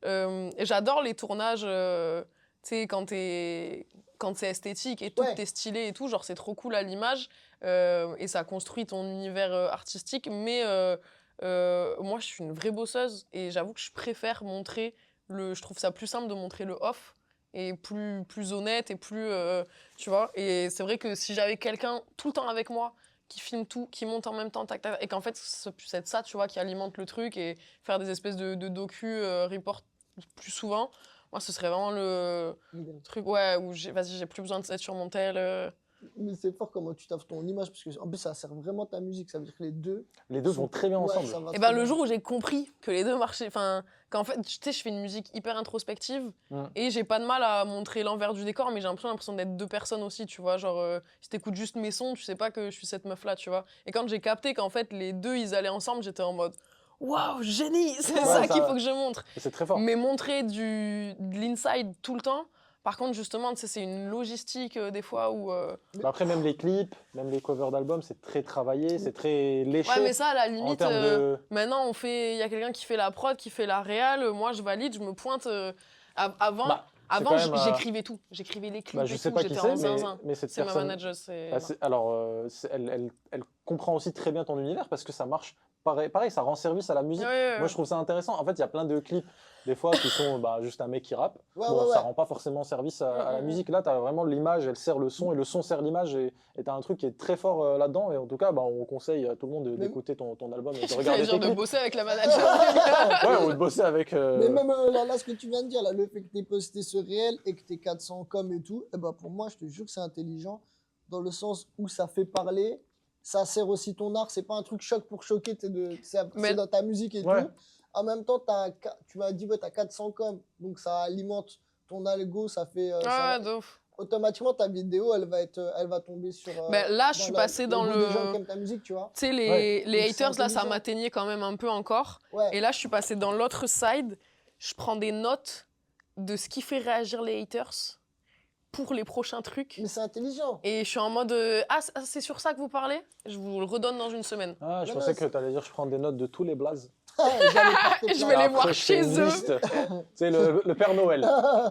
j'adore les tournages, tu sais, quand c'est esthétique et tout, Ouais. que t'es stylé et tout, genre c'est trop cool à l'image, et ça construit ton univers artistique, mais moi je suis une vraie bosseuse, et j'avoue que je préfère montrer je trouve ça plus simple de montrer le off, et plus honnête, et plus, tu vois, et c'est vrai que si j'avais quelqu'un tout le temps avec moi, qui filme tout, qui monte en même temps, tac, tac, et qu'en fait, c'est ça, tu vois, qui alimente le truc et faire des espèces de docu-report plus souvent. Moi, ce serait vraiment le truc, ouais, où vas-y, j'ai plus besoin de être sur mon tel. Mais c'est fort comment tu taffes ton image, parce que en plus, ça sert vraiment ta musique. Ça veut dire que Les deux vont très bien ouais, ensemble. ça va Et très ben, le bien. jour où j'ai compris que les deux marchaient, enfin, qu'en fait, tu sais, je fais une musique hyper introspective et j'ai pas de mal à montrer l'envers du décor, mais j'ai l'impression d'être deux personnes aussi, tu vois. Genre, si t'écoutes juste mes sons, tu sais pas que je suis cette meuf-là, tu vois. Et quand j'ai capté qu'en fait, les deux, ils allaient ensemble, j'étais en mode, waouh, génie, c'est Ouais, ça ça qu'il va. faut que je montre. C'est très fort. Mais montrer de l'inside tout le temps, par contre, justement, tu sais, c'est une logistique des fois où. Bah après, même les clips, même les covers d'albums, c'est très travaillé, c'est très léché. Ouais, mais ça, à la en limite, termes de... maintenant, il y a quelqu'un qui fait la prod, qui fait la réal, moi, je valide, je me pointe. Avant, Bah, c'est avant quand même, j'écrivais tout. J'écrivais les clips Bah, je et sais tout, pas qui j'étais c'est, en zinzin. mais cette C'est ma personne... manager, c'est... Ah, alors, elle comprend aussi très bien ton univers parce que ça marche pareil, ça rend service à la musique. Ouais, ouais, Moi, ouais. je trouve ça intéressant. En fait, il y a plein de clips, des fois, qui sont juste un mec qui rappe. Ouais, Bon, ouais, ça ouais. rend pas forcément service à la musique. Là, tu as vraiment l'image, elle sert le son, et le son sert l'image, et tu as un truc qui est très fort là-dedans. Et en tout cas, bah, on conseille à tout le monde d'écouter ton album et de J'allais regarder dire tes de clips. bosser avec la manager. Ouais, ou de bosser avec... Mais même là, ce que tu viens de dire, là, le fait que tu aies posté ce réel et que tu 400 com et tout, eh ben, pour moi, je te jure que c'est intelligent dans le sens où ça fait parler, ça sert aussi ton art. C'est pas un truc choc pour choquer, Mais- c'est dans ta musique et Ouais. tout. En même temps, tu m'as dit, ouais, tu as 400 com, donc ça alimente ton algo, ça fait. Ouais, de ouf. Automatiquement, ta vidéo, elle va tomber sur. Mais là, je suis passée dans goût le- des gens qui aiment ta musique, tu vois. Tu sais, Ouais. les Donc, c'est haters, là, ça intelligent. m'atteignait quand même un peu encore. Ouais. Et là, je suis passée dans l'autre side. Je prends des notes de ce qui fait réagir les haters pour les prochains trucs. Mais c'est intelligent. Et je suis en mode ah, c'est sur ça que vous parlez? Je vous le redonne dans une semaine. Ah, je Non, pensais non, que tu allais dire je prends des notes de tous les blazes. J'allais porter Je plainte. vais les Après, voir je fais chez une eux. liste. C'est le Père Noël.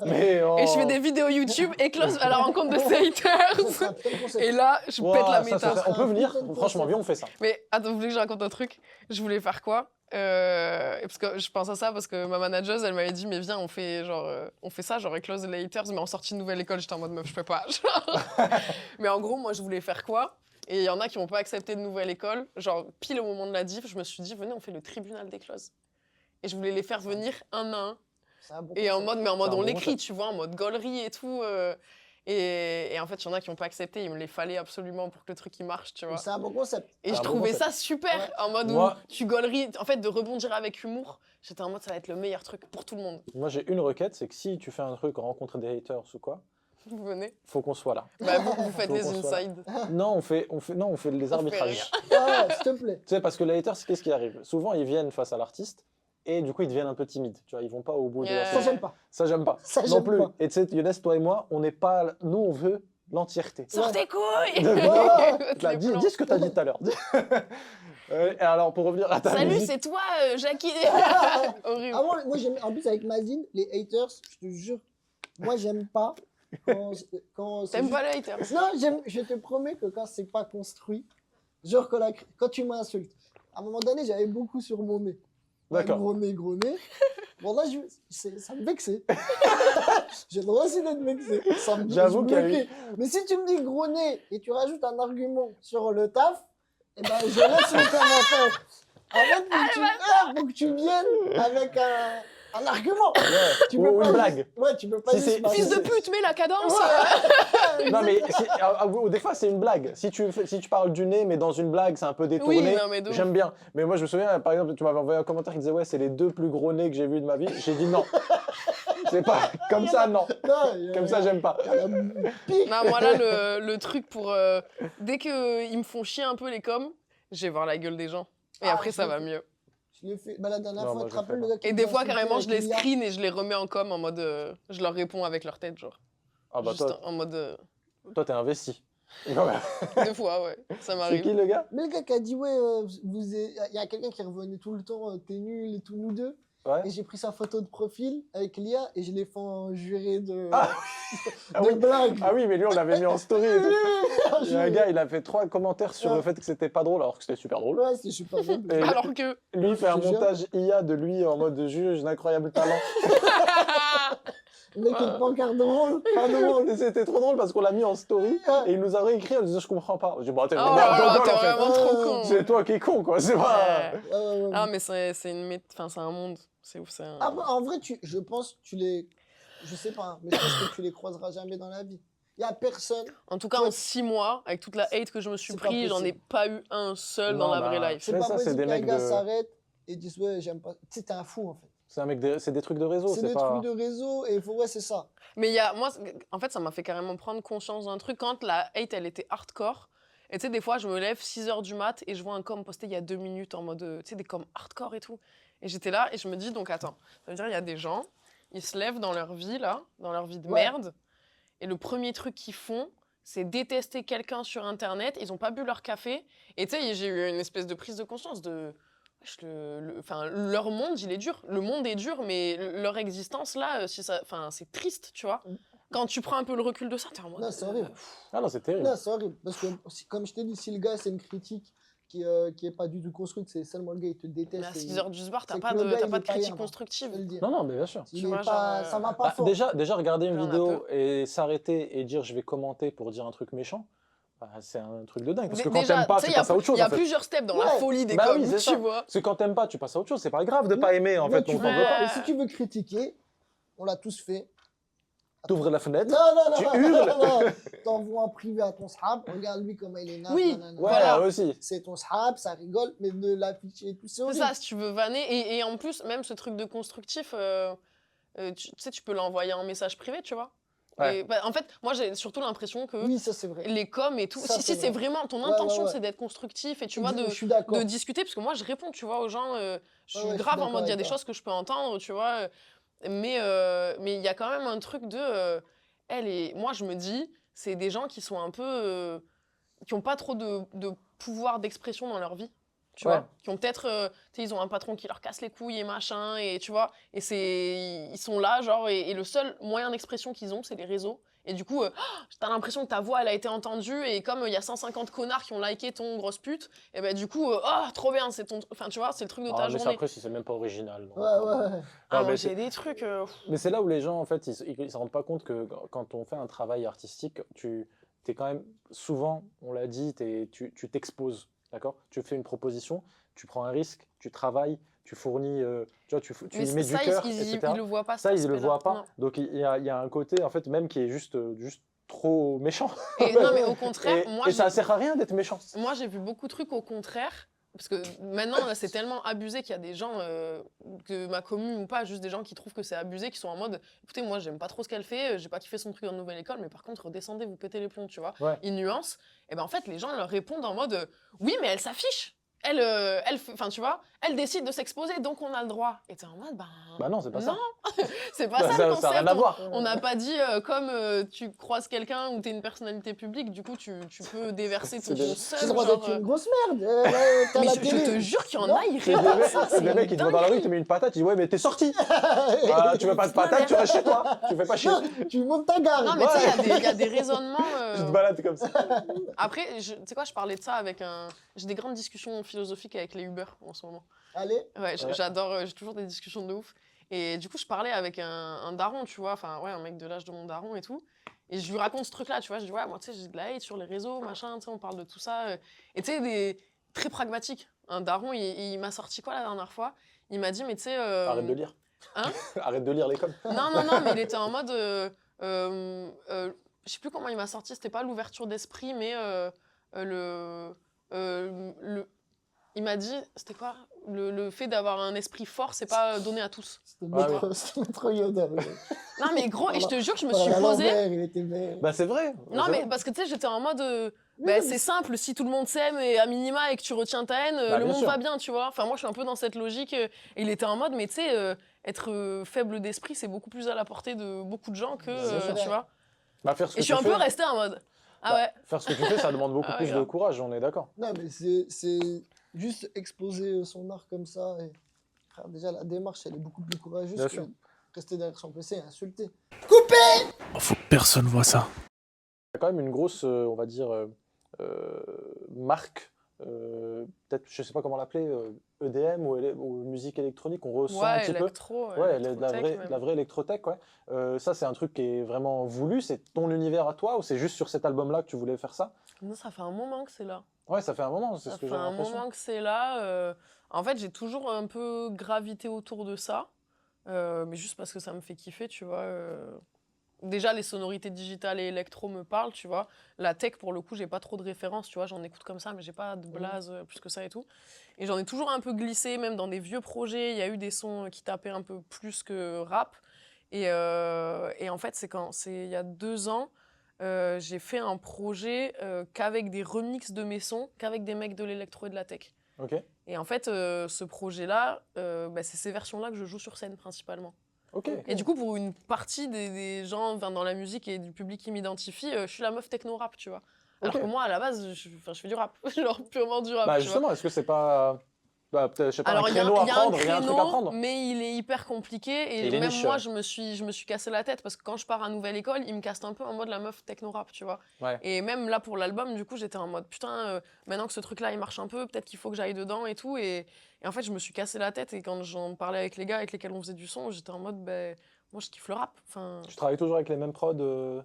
Mais Et je fais des vidéos YouTube et close à la rencontre de ces haters. Ça sera un très bon concept. Et là, je Ouah, pète la ça, méta. on peut venir, putain de franchement, concept. viens, on fait ça. Mais attends, vous voulez que je raconte un truc? Je voulais faire quoi? Parce que je pense à ça parce que ma manageuse, elle m'avait dit, mais viens, on fait ça, genre close les haters, mais en sortie de nouvelle école, j'étais en mode meuf, je peux pas. Genre. Mais en gros, moi, je voulais faire quoi? Et il y en a qui n'ont pas accepté de nouvelle école. Genre, pile au moment de la diff, je me suis dit, venez, on fait le tribunal des clauses. Et je voulais les faire venir un à un. C'est un bon Et en concept. mode, mais en mode, C'est un on bon l'écrit, concept. tu vois, en mode gaulerie et tout. Et en fait, il y en a qui n'ont pas accepté. Il me les fallait absolument pour que le truc il marche, tu vois. C'est un bon concept. Et C'est je un bon trouvais concept. ça super, Ouais. en mode Moi- où tu gauleries. En fait, de rebondir avec humour, j'étais en mode, ça va être le meilleur truc pour tout le monde. Moi, j'ai une requête, c'est que si tu fais un truc, rencontrer des haters ou quoi, Vous venez. faut qu'on soit là. Bah, vous faites Faut les qu'on soit là. inside. Non, on fait les arbitrages. Ah, s'il te plaît. Tu sais, parce que les haters, qu'est-ce qui arrive? Souvent, ils viennent face à l'artiste et du coup, ils deviennent un peu timides. Tu vois, ils vont pas au bout de Yeah. la Ça, chose. j'aime pas. Ça, j'aime pas. Ça, Non j'aime plus. pas. Et tu sais, Younes, toi et moi, on n'est pas. Nous, on veut l'entièreté. Sors tes couilles Ouais. Là, Les dis, plans. dis ce que tu as dit tout à l'heure. Et alors, pour revenir à ta Salut, musique, c'est toi, Jackie Horrible. Ah, moi, j'aime. En plus, avec Mazine, les haters, je te jure, moi, j'aime pas quand c'est T'aimes juste- pas les haters? Non, je te promets que quand c'est pas construit, genre quand tu m'insultes, à un moment donné, j'avais beaucoup surmonné. D'accord. Gros nez. Bon, là, ça me vexait. J'ai le droit aussi d'être vexé. J'avoue je qu'il y a bloquais. Mais si tu me dis gros nez et tu rajoutes un argument sur le taf, eh ben, je laisse le commentaire. En fait, faut que tu viennes avec un argument. Tu ou peux une pas blague. juste- Ouais, tu peux pas Si juste c'est- passer- Fils de pute, mets la cadence Non, mais ou des fois, c'est une blague. Si tu parles du nez, mais dans une blague, c'est un peu détourné. Oui, non, mais de ouf. J'aime bien. Mais moi, je me souviens, par exemple, tu m'avais envoyé un commentaire qui disait ouais, c'est les 2 plus gros nez que j'ai vus de ma vie. J'ai dit non. C'est pas comme ça, non. Non, Comme ça, j'aime pas. Pique. Non, moi là, le truc pour... dès qu'ils me font chier un peu les coms, je vais voir la gueule des gens. Et Ah, après, je ça le va fais. mieux. Je l'ai fait. Bah, la dernière Non, fois, moi, tu te je le rappelles fais le gars qui Et nous des a fois, insulté carrément, je avec les l'IA? screen et je les remets en com en mode... je leur réponds avec leur tête, genre. Ah bah Juste toi, en mode... toi, t'es investi. Non, mais- 2 fois, ouais. Ça C'est m'arrive. qui le gars? Mais le gars qui a dit, ouais, il y a quelqu'un qui revenait tout le temps, t'es nul et tout, nous deux. Ouais. Et j'ai pris sa photo de profil avec l'IA et je l'ai fait en juré de, Ah, Ah de oui. blague. Ah oui, mais lui, on l'avait mis en story et tout. Il y a un Juré. gars, il a fait 3 commentaires sur le fait que c'était pas drôle, alors que c'était super drôle. Ouais, c'est super drôle. Et Alors que... lui, il fait un Je te jure. montage IA de lui en mode juge d'incroyable talent. Le mec, une pancarte drôle. Ah non, mais c'était trop drôle parce qu'on l'a mis en story et il nous a réécrit en disant je comprends pas. J'ai dit, bon, t'es Oh vraiment là là, gogol, t'es en fait. vraiment trop con. C'est toi qui es con, quoi. C'est pas. Ouais. Ouais. Ah, mais c'est enfin, c'est un monde. C'est ouf, c'est un... Ah, bah, en vrai, je pense que tu les. Je sais pas, hein, mais je pense que tu les croiseras jamais dans la vie. Il y a personne. En tout cas, Ouais. en 6 mois, avec toute la hate que je me suis C'est pas pris, j'en ai possible. pas eu un seul Non, dans la bah, vraie life. C'est Mais pas ça, c'est possible des qu'un mecs gars de- s'arrête et dise ouais, j'aime pas. Tu sais, t'es un fou en fait. C'est des trucs de réseau, C'est c'est des pas. trucs de réseau et ouais, c'est ça. Mais il y a, moi, en fait, ça m'a fait carrément prendre conscience d'un truc. Quand la hate, elle était hardcore, et tu sais, des fois, je me lève 6h du mat et je vois un com posté il y a 2 minutes en mode, tu sais, des coms hardcore et tout. Et j'étais là et je me dis, donc attends, ça veut dire, il y a des gens, ils se lèvent dans leur vie, là, dans leur vie de Ouais. merde, et le premier truc qu'ils font, c'est détester quelqu'un sur Internet, ils ont pas bu leur café, et tu sais, j'ai eu une espèce de prise de conscience de... wesh, enfin, leur monde, il est dur. Le monde est dur, mais leur existence, là, si ça, enfin, c'est triste, tu vois. Quand tu prends un peu le recul de ça, t'es en mode... Non, c'est horrible. Ah non, c'est terrible. Non, c'est horrible. Parce que, comme je t'ai dit, si le gars, c'est une critique qui est pas du tout construite, c'est seulement le gars, il te déteste. Mais à et 6h du soir, t'as c'est pas que le de, gars, t'as il pas est de pas critique rien, je constructive. peux le dire. Non, non, mais bien sûr. Il Tu est vois, pas, genre, ça va pas Bah, fort. déjà, regarder une J'en ai vidéo et s'arrêter et dire je vais commenter pour dire un truc méchant, bah, c'est un truc de dingue. Parce que quand Déjà, t'aimes pas, tu sais, tu il y a passes à autre chose. Il y a en fait. plusieurs steps dans la Ouais. folie des Bah coms, oui, c'est tu ça. vois. Parce que quand t'aimes pas, tu passes à autre chose. C'est pas grave de pas aimer, en Là, fait. tu On veux t'en veut pas. pas. Et si tu veux critiquer, on l'a tous fait. T'ouvres la fenêtre. Non, Tu non, hurles. non. T'envoies en privé à ton sahab, regarde lui comment il est naze. Oui, nanana. Ouais, Voilà. aussi. C'est ton sahab, ça rigole, mais de l'afficher et tout, c'est C'est horrible. ça, si tu veux vanner. Et en plus, même ce truc de constructif, tu sais, tu peux l'envoyer en message privé, tu vois. Ouais. Et, bah, en fait, moi, j'ai surtout l'impression que Oui, ça c'est vrai. les coms et tout, Ça, si c'est c'est vrai. vraiment ton Ouais, intention, ouais. c'est d'être constructif et tu Et vois, je suis d'accord. de discuter, parce que moi, je réponds, tu vois, aux gens. Je suis Ouais, je suis grave en d'accord mode, il y a avec des toi. choses que je peux entendre, tu vois. Mais il y a quand même un truc de. Moi, je me dis, c'est des gens qui sont un peu. Qui n'ont pas trop de pouvoir d'expression dans leur vie. Tu Ouais. vois, qui ont peut-être, tu sais, ils ont un patron qui leur casse les couilles et machin, et tu vois, et ils sont là, genre, et le seul moyen d'expression qu'ils ont, c'est les réseaux. Et du coup, t'as l'impression que ta voix, elle a été entendue, et comme il y a 150 connards qui ont liké ton grosse pute, et ben du coup, trop bien, c'est ton, enfin, tu vois, c'est le truc de ta Ah, mais ça, journée. après, si c'est même pas original. donc, Ouais, ouais. Ah, Non, moi, mais j'ai c'est- des trucs. Mais c'est là où les gens, en fait, ils se rendent pas compte que quand on fait un travail artistique, t'es quand même, souvent, on l'a dit, tu t'exposes, d'accord? Tu fais une proposition, tu prends un risque, tu travailles, tu fournis, tu vois, tu Mais y mets du ça, cœur, ils etc. le voient pas, Ça, cet ils le aspect-là. voient pas. Non. Donc, il y a un côté, en fait, même qui est juste trop méchant. Et, non, mais au contraire, Et, moi, et ça j'ai- sert à rien d'être méchant. Moi, j'ai vu beaucoup de trucs au contraire. Parce que maintenant, là, c'est tellement abusé qu'il y a des gens, que ma commune ou pas, juste des gens qui trouvent que c'est abusé, qui sont en mode écoutez, moi, j'aime pas trop ce qu'elle fait, j'ai pas kiffé son truc dans la nouvelle école, mais par contre, redescendez, vous pétez les plombs, tu vois. Ouais. Ils nuancent. Et ben en fait, les gens leur répondent en mode oui, mais elle s'affiche. Enfin, tu vois, elle décide de s'exposer, donc on a le droit. Et t'es en mode, Bah non, c'est pas ça. non, c'est pas Bah, ça le ça concept. n'a rien à voir. On n'a pas dit comme tu croises quelqu'un ou t'es une personnalité publique, du coup tu peux déverser C'est ton des- J'ai seum. le droit genre, d'être une grosse merde. T'as mais la je télé. te jure qu'il y en Non. a, ils C'est répondent ça. des mecs qui te vont dans la rue, ils te mettent une patate, ils disent ouais, mais t'es sorti. Ah, tu veux pas de patate, tu restes chez toi. Tu fais pas chier. Non, tu montes ta garde. Non, mais tu sais, il y a des raisonnements. Tu te balades comme ça. Après, tu sais quoi, je parlais de ça avec un. J'ai des grandes discussions philosophiques avec les Uber en ce moment. Allez. Ouais, Ouais. j'adore, j'ai toujours des discussions de ouf. Et du coup, je parlais avec un daron, tu vois, enfin, ouais, un mec de l'âge de mon daron et tout. Et je lui raconte ce truc-là, tu vois. Je dis, ouais, moi, tu sais, j'ai de la hate sur les réseaux, machin, tu sais, on parle de tout ça. Et tu sais, très pragmatique. Un daron, il m'a sorti quoi la dernière fois? Il m'a dit, mais tu sais. Arrête de lire. Hein? Arrête de lire les coms. Non, mais il était en mode. Je sais plus comment il m'a sorti, c'était pas l'ouverture d'esprit, mais il m'a dit, c'était quoi? Le fait d'avoir un esprit fort, c'est pas donné à tous. C'était Ah maître Yoda. le gars. Non, mais gros, et je te jure, je me Voilà, suis à posée. l'envers, il était vert. Bah c'est vrai. Non, C'est mais vrai. parce que tu sais, j'étais en mode. Oui, Bah, oui. c'est simple, si tout le monde s'aime et à minima et que tu retiens ta haine, Bah, le bien monde sûr. va bien, tu vois. Enfin, moi, je suis un peu dans cette logique. Et il était en mode, mais tu sais, être faible d'esprit, c'est beaucoup plus à la portée de beaucoup de gens que, C'est vrai. tu vois. Bah, faire ce que Et je suis tu un peu fais, restée en mode, ah bah, ouais. faire ce que tu fais, ça demande beaucoup Ah, plus de grave. courage, on est d'accord. Non, mais c'est juste exposer son art comme ça. Et... Frère, déjà, la démarche, elle est beaucoup plus courageuse Bien que sûr. rester derrière son PC et insulter. Oh, faut que personne voit ça. Il y a quand même une grosse, on va dire, marque peut-être, je sais pas comment l'appeler, EDM ou musique électronique, on ressent un Ouais, petit peu. électro, Ouais, de la électrotech vraie, de même. la vraie électrotech, ouais. Ça, c'est un truc qui est vraiment voulu, c'est ton univers à toi, ou c'est juste sur cet album-là que tu voulais faire ça? Non, ça fait un moment que c'est là. Ouais, ça fait un moment, c'est Ça ce que fait j'ai un l'impression. moment que c'est là. En fait, j'ai toujours un peu gravité autour de ça, mais juste parce que ça me fait kiffer, tu vois. Déjà, les sonorités digitales et électro me parlent, tu vois. La tech, pour le coup, j'ai pas trop de références, tu vois. J'en écoute comme ça, mais j'ai pas de blase plus que ça et tout. Et j'en ai toujours un peu glissé, même dans des vieux projets. Il y a eu des sons qui tapaient un peu plus que rap. Et en fait, il y a 2 ans, j'ai fait un projet qu'avec des remixes de mes sons, qu'avec des mecs de l'électro et de la tech. Ok, Et en fait, ce projet-là, c'est ces versions-là que je joue sur scène principalement. ok. Et du coup, pour une partie des gens dans la musique et du public qui m'identifie, je suis la meuf techno-rap, tu vois. Alors Ok. que moi, à la base, je fais du rap, genre purement du rap, Bah tu vois. justement, est-ce que c'est pas, bah, peut-être, je sais pas, un Alors, créneau à il y a un prendre, il y a un truc à créneau, prendre? mais il est hyper compliqué. Et Il est même niche, moi, ouais. je me suis cassé la tête parce que quand je pars à Nouvelle École, ils me cassent un peu en mode la meuf techno-rap, tu vois. Ouais. Et même là, pour l'album, du coup, j'étais en mode putain, maintenant que ce truc-là, il marche un peu, peut-être qu'il faut que j'aille dedans et tout. Et en fait, je me suis cassé la tête. Et quand j'en parlais avec les gars avec lesquels on faisait du son, j'étais en mode, ben, moi, je kiffe le rap. Enfin, Tu travailles toujours avec les mêmes prods?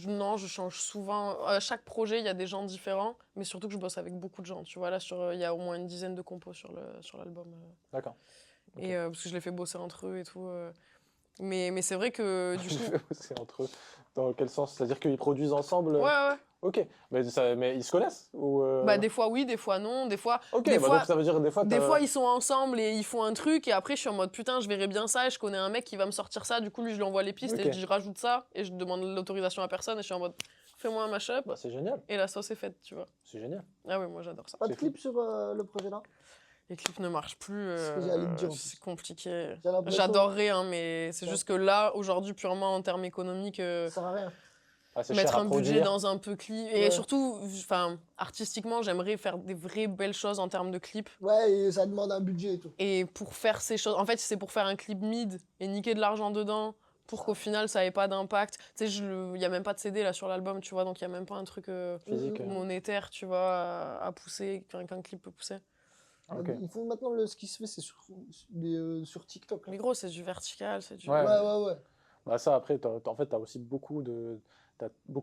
non, je change souvent. À chaque projet, il y a des gens différents, mais surtout que je bosse avec beaucoup de gens. Tu vois, là, il y a au moins une dizaine de compos sur l'album. D'accord. Ok. Et parce que je les fais bosser entre eux et tout. Mais c'est vrai que du Tu coup. fais bosser entre eux. Dans quel sens? C'est-à-dire qu'ils produisent ensemble? Ouais, ouais. Ok. Mais ils se connaissent? Ou Bah, des fois oui, des fois non. Ok, Des bah donc fois, ça veut dire des fois des fois, ils sont ensemble et ils font un truc. Et après, je suis en mode putain, je verrais bien ça. Et je connais un mec qui va me sortir ça. Du coup, lui, je lui envoie les pistes et Ok. je dis, je rajoute ça. Et je demande l'autorisation à personne. Et je suis en mode, fais-moi un mashup. Bah c'est génial. Et la sauce est faite, tu vois. C'est génial. Ah oui, moi, j'adore ça. Pas de C'est clip sur le projet là? Les clips ne marchent plus. C'est ce que j'allais te dire, en plus. C'est compliqué. J'ai l'impression- J'adorerais, hein, mais c'est Ouais. juste que là, aujourd'hui, purement en termes économiques. Ça sert à rien. Ah, c'est Mettre cher à un budget produire. dans un peu clip. Et Ouais. surtout, enfin, artistiquement, j'aimerais faire des vraies belles choses en termes de clips. Ouais, et ça demande un budget et tout. Et pour faire ces choses, en fait, c'est pour faire un clip mid et niquer de l'argent dedans pour qu'au final, ça ait pas d'impact. Tu sais, il y a même pas de CD là sur l'album, tu vois, donc il y a même pas un truc Physique. monétaire, tu vois, à pousser, qu'un clip peut pousser. Ok. Ils font maintenant ce qui se fait, c'est sur TikTok. Là. Mais gros, c'est du vertical, c'est du. Ouais. Ouais. Bah ça après, en fait, t'as aussi beaucoup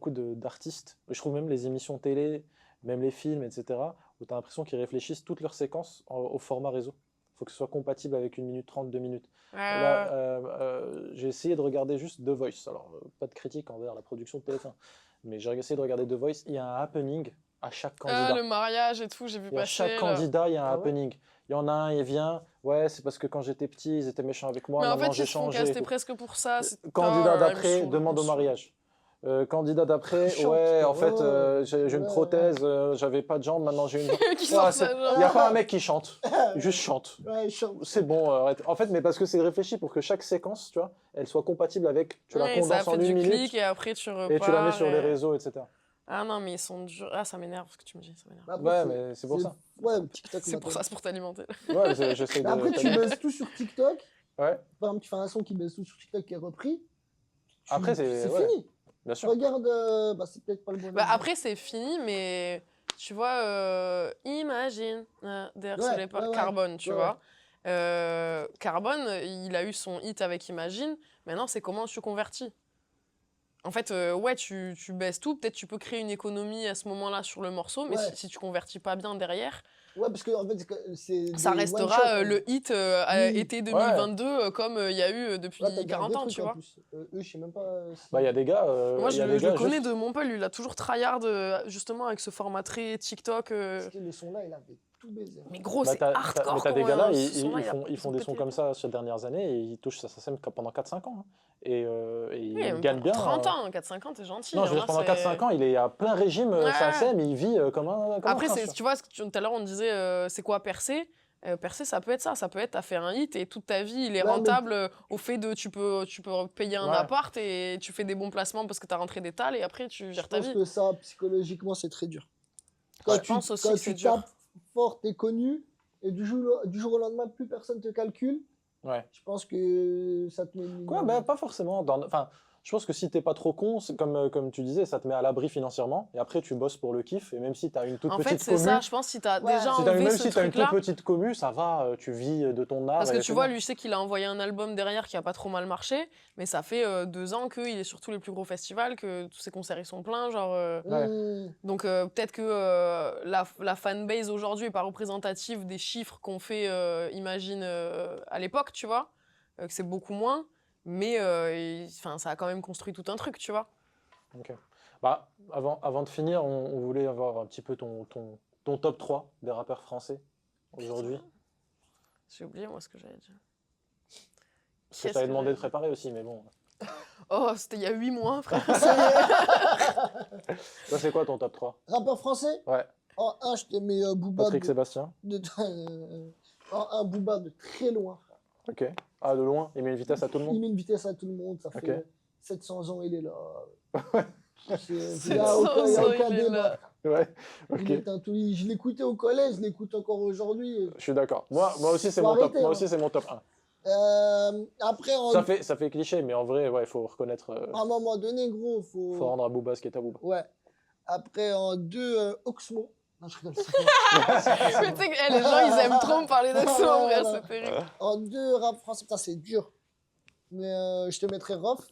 d'artistes. Je trouve même les émissions télé, même les films, etc. où t'as l'impression qu'ils réfléchissent toutes leurs séquences au format réseau. Il faut que ce soit compatible avec 1 minute 30, 2 minutes. Là, j'ai essayé de regarder juste The Voice. Alors, pas de critique envers la production de TF1, mais j'ai essayé de regarder The Voice. Il y a un happening à chaque candidat. le mariage et tout, j'ai vu Et à passer. chaque là. candidat, il y a un Ah ouais happening. Il y en a un, il vient, ouais, c'est parce que quand j'étais petit, ils étaient méchants avec moi, Mais en maintenant fait, j'ai ils se font changé. et caster tout. presque pour ça. Candidat Oh là là, il me d'après, saoule, demande il au me saoule. mariage. Candidat d'après, Chante, ouais, en quoi. fait, j'ai une Ouais, prothèse, j'avais pas de jambe, maintenant j'ai une jambe. Qui Voilà, sort ça, il n'y a pas un mec qui chante, Ouais. juste chante. Ouais, chante. C'est bon, arrête. En fait, mais parce que c'est réfléchi pour que chaque séquence, tu vois, elle soit compatible avec, tu la Ouais, ça condenses en fait 1 du minute clic et après tu repars. et tu la mets sur les réseaux, etc. Ah non, mais ils sont durs. Ah, ça m'énerve ce que tu me dis, ça m'énerve. Après, Ouais, mais c'est pour ça. Ouais, TikTok. C'est pour ça, c'est pour t'alimenter. Ouais, j'essaie Mais après, tu baisses tout sur TikTok. Ouais, Par exemple, tu fais un son qui baisse tout sur TikTok qui est repris. Après, c'est ouais, fini. bien sûr. Regarde, c'est peut-être pas le bon Bah, exemple. après, c'est fini, mais tu vois, imagine, d'ailleurs, Ouais, c'est l'époque ouais. Carbone, tu Ouais, vois. Carbone, il a eu son hit avec Imagine. Maintenant, c'est comment tu convertis. En fait, ouais, tu baisses tout. Peut-être tu peux créer une économie à ce moment-là sur le morceau, mais Ouais. si tu convertis pas bien derrière, Ouais, parce que en fait, c'est ça des restera one-shot, hein. le hit Oui. été 2022 comme il y a eu depuis Ouais, t'as dit un 40 vrai ans, truc, tu en vois. plus. Eux, je sais même pas. Si- Bah, il y a des gars. Moi, il y je a le des gars connais juste- de mon pote, lui, il a toujours tryhard, justement, avec ce format très TikTok. Parce que le son là, il avait tout baisé. Mais gros, Bah, c'est hardcore. mais t'as des comment, gars là, ce son-là, ils font des pété sons et comme tout. ça ces dernières années et ils touchent ça SACEM pendant 4-5 ans. Hein. Et Oui, ils même gagnent pendant bien. 30 ans, 4-5 ans, t'es gentil. Non, je veux dire, Là, pendant c'est- 4-5 ans, il est à plein régime Ouais. SACEM, il vit comme un Après, prince. tu vois, tout à l'heure, on disait, c'est quoi percer? Percer, ça peut être ça. Ça peut être, t'as fait un hit et toute ta vie, il est Ouais, mais- rentable au fait de, tu peux payer un Ouais. appart et tu fais des bons placements parce que t'as rentré des tales et après, tu Je gères ta pense vie. que ça, psychologiquement, c'est très dur. Je pense aussi quand que c'est tu dur. tapes fort, t'es connu, et du jour au lendemain, plus personne te calcule, Ouais. je pense que ça te met une... Quoi, bah, pas forcément. Enfin, Je pense que si t'es pas trop con, c'est comme tu disais, ça te met à l'abri financièrement. Et après, tu bosses pour le kiff. Et même si t'as une toute En fait, petite c'est commu, ça. Je pense que si t'as Ouais. déjà si t'as enlevé même ce si t'as une toute truc-là. petite commu, ça va, tu vis de ton art. Parce que et tu c'est vois, bon. lui, je sais qu'il a envoyé un album derrière qui a pas trop mal marché, mais ça fait 2 ans qu'il est sur tous les plus gros festivals, que tous ses concerts ils sont pleins, genre. Ouais. Donc peut-être que la fanbase aujourd'hui est pas représentative des chiffres qu'on fait, imagine, à l'époque, tu vois, que c'est beaucoup moins, mais ça a quand même construit tout un truc, tu vois. Ok. Bah, avant de finir, on voulait avoir un petit peu ton top 3 des rappeurs français aujourd'hui. J'ai oublié moi ce que j'avais dit. Parce que je t'avais demandé de préparer aussi, mais bon. Oh, c'était il y a 8 mois, frère. Toi, c'est quoi ton top 3? Rappeur français? Ouais, En 1, je te mets Booba. Patrick Sébastien. En 1, Booba de très loin. Ok. Ah, de loin, il met une vitesse à tout le Il monde. met une vitesse à tout le monde. Ça Ok. fait 700 ans, il est là. Il 700 n'y a aucun ans, il est débat. là. Ouais, ok. Il est je l'écoutais au collège, je l'écoute encore aujourd'hui. Je suis d'accord. Moi aussi, c'est Faut mon top. arrêter, Moi hein. aussi, c'est mon top 1. Après, Ça fait cliché, mais en vrai, ouais, il faut reconnaître. à un moment donné, gros, Faut rendre à Booba ce qui est à Booba. Ouais. Après, en 2, Oxmo. Non, je rigole, c'est pas. Mais tu sais que les gens, ils aiment trop me parler d'Oxmo, en vrai, c'est terrible. En 2, rap français, putain, c'est dur. Mais je te mettrais Rof.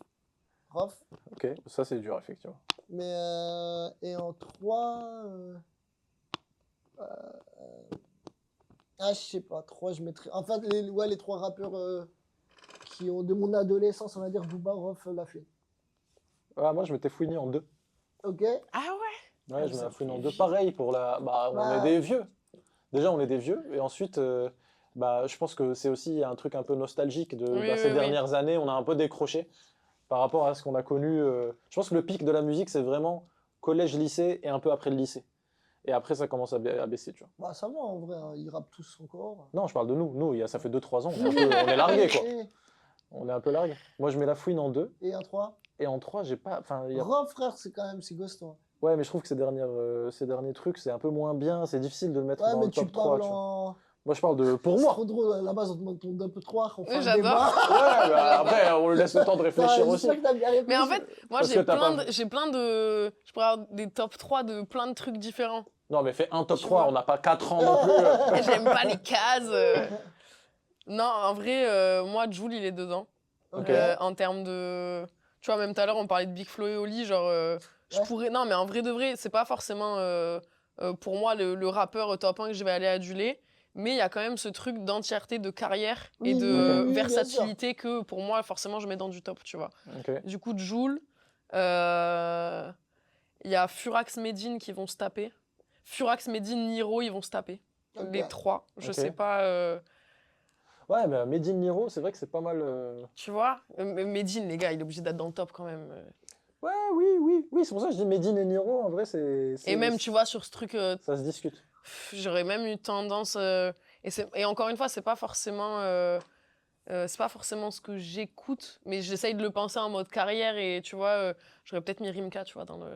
Ok, ça c'est dur, effectivement. Mais, et en 3, je sais pas, 3, je mettrais. Enfin, les 3 rappeurs qui ont de mon adolescence, on va dire Booba, Rof, Lafouine. Ah, moi, je m'étais fouiné en 2. Ok? Ah ouais? Ouais, Ah, je ça me fouine fait en 2. vieux. Pareil pour la. Bah, on Bah. est des vieux. Déjà, on est des vieux. Et ensuite, bah, je pense que c'est aussi un truc un peu nostalgique de Oui, ces oui, dernières années. On a un peu décroché par rapport à ce qu'on a connu. Je pense que le pic de la musique, c'est vraiment collège, lycée et un peu après le lycée. Et après, ça commence à baisser, tu vois. Bah, ça va en vrai, hein, ils rappent tous encore. Non, je parle de nous. Nous, ça fait 2-3 ans. On est largués, quoi. Et, On est un peu largués. Moi, je mets la fouine en 2. et en 3? Et en 3, j'ai pas. Enfin, Rof, frère, c'est gosse, toi. Ouais, mais je trouve que ces derniers trucs, c'est un peu moins bien. C'est difficile de le mettre Ouais, dans mais le tu top 3. parles Tu vois. en. Moi, je parle de pour C'est moi. trop drôle, à la base, on te demande ton top 3, on fait un J'adore. débat. Ouais, bah, après, on lui laisse le temps de réfléchir aussi. J'espère que t'as bien réfléchi. Mais en fait, moi, Parce j'ai que t'as plein, pas- j'ai plein de... Je pourrais avoir des top 3 de plein de trucs différents. Non, mais fais un top Tu 3, vois. on n'a pas 4 ans non plus. Et j'aime pas les cases. Non, en vrai, moi, Jul, il est dedans. Ok. En termes de... Tu vois, même tout à l'heure, on parlait de Big Flo et Oli, genre... je Ouais. pourrais... Non, mais en vrai de vrai, c'est pas forcément, pour moi, le rappeur top 1 que je vais aller aduler. Mais il y a quand même ce truc d'entièreté de carrière et Oui, de oui, oui, oui, versatilité que, pour moi, forcément, je mets dans du top, tu vois. Ok. Du coup, Jul, il y a Furax, Medine qui vont se taper. Furax, Medine, Niro, ils vont se taper. Ok. Les 3. Je Ok. sais pas... Ouais, mais Made in Niro, c'est vrai que c'est pas mal. Tu vois, Medine, les gars, il est obligé d'être dans le top quand même. Ouais, oui. Oui, c'est pour ça que je dis Made in et Niro, en vrai, c'est. Et même, tu vois, sur ce truc, Ça se discute. j'aurais même eu tendance. Et encore une fois, c'est pas forcément ce que j'écoute, mais j'essaye de le penser en mode carrière. Et tu vois, j'aurais peut-être mis Rimka, tu vois, dans le.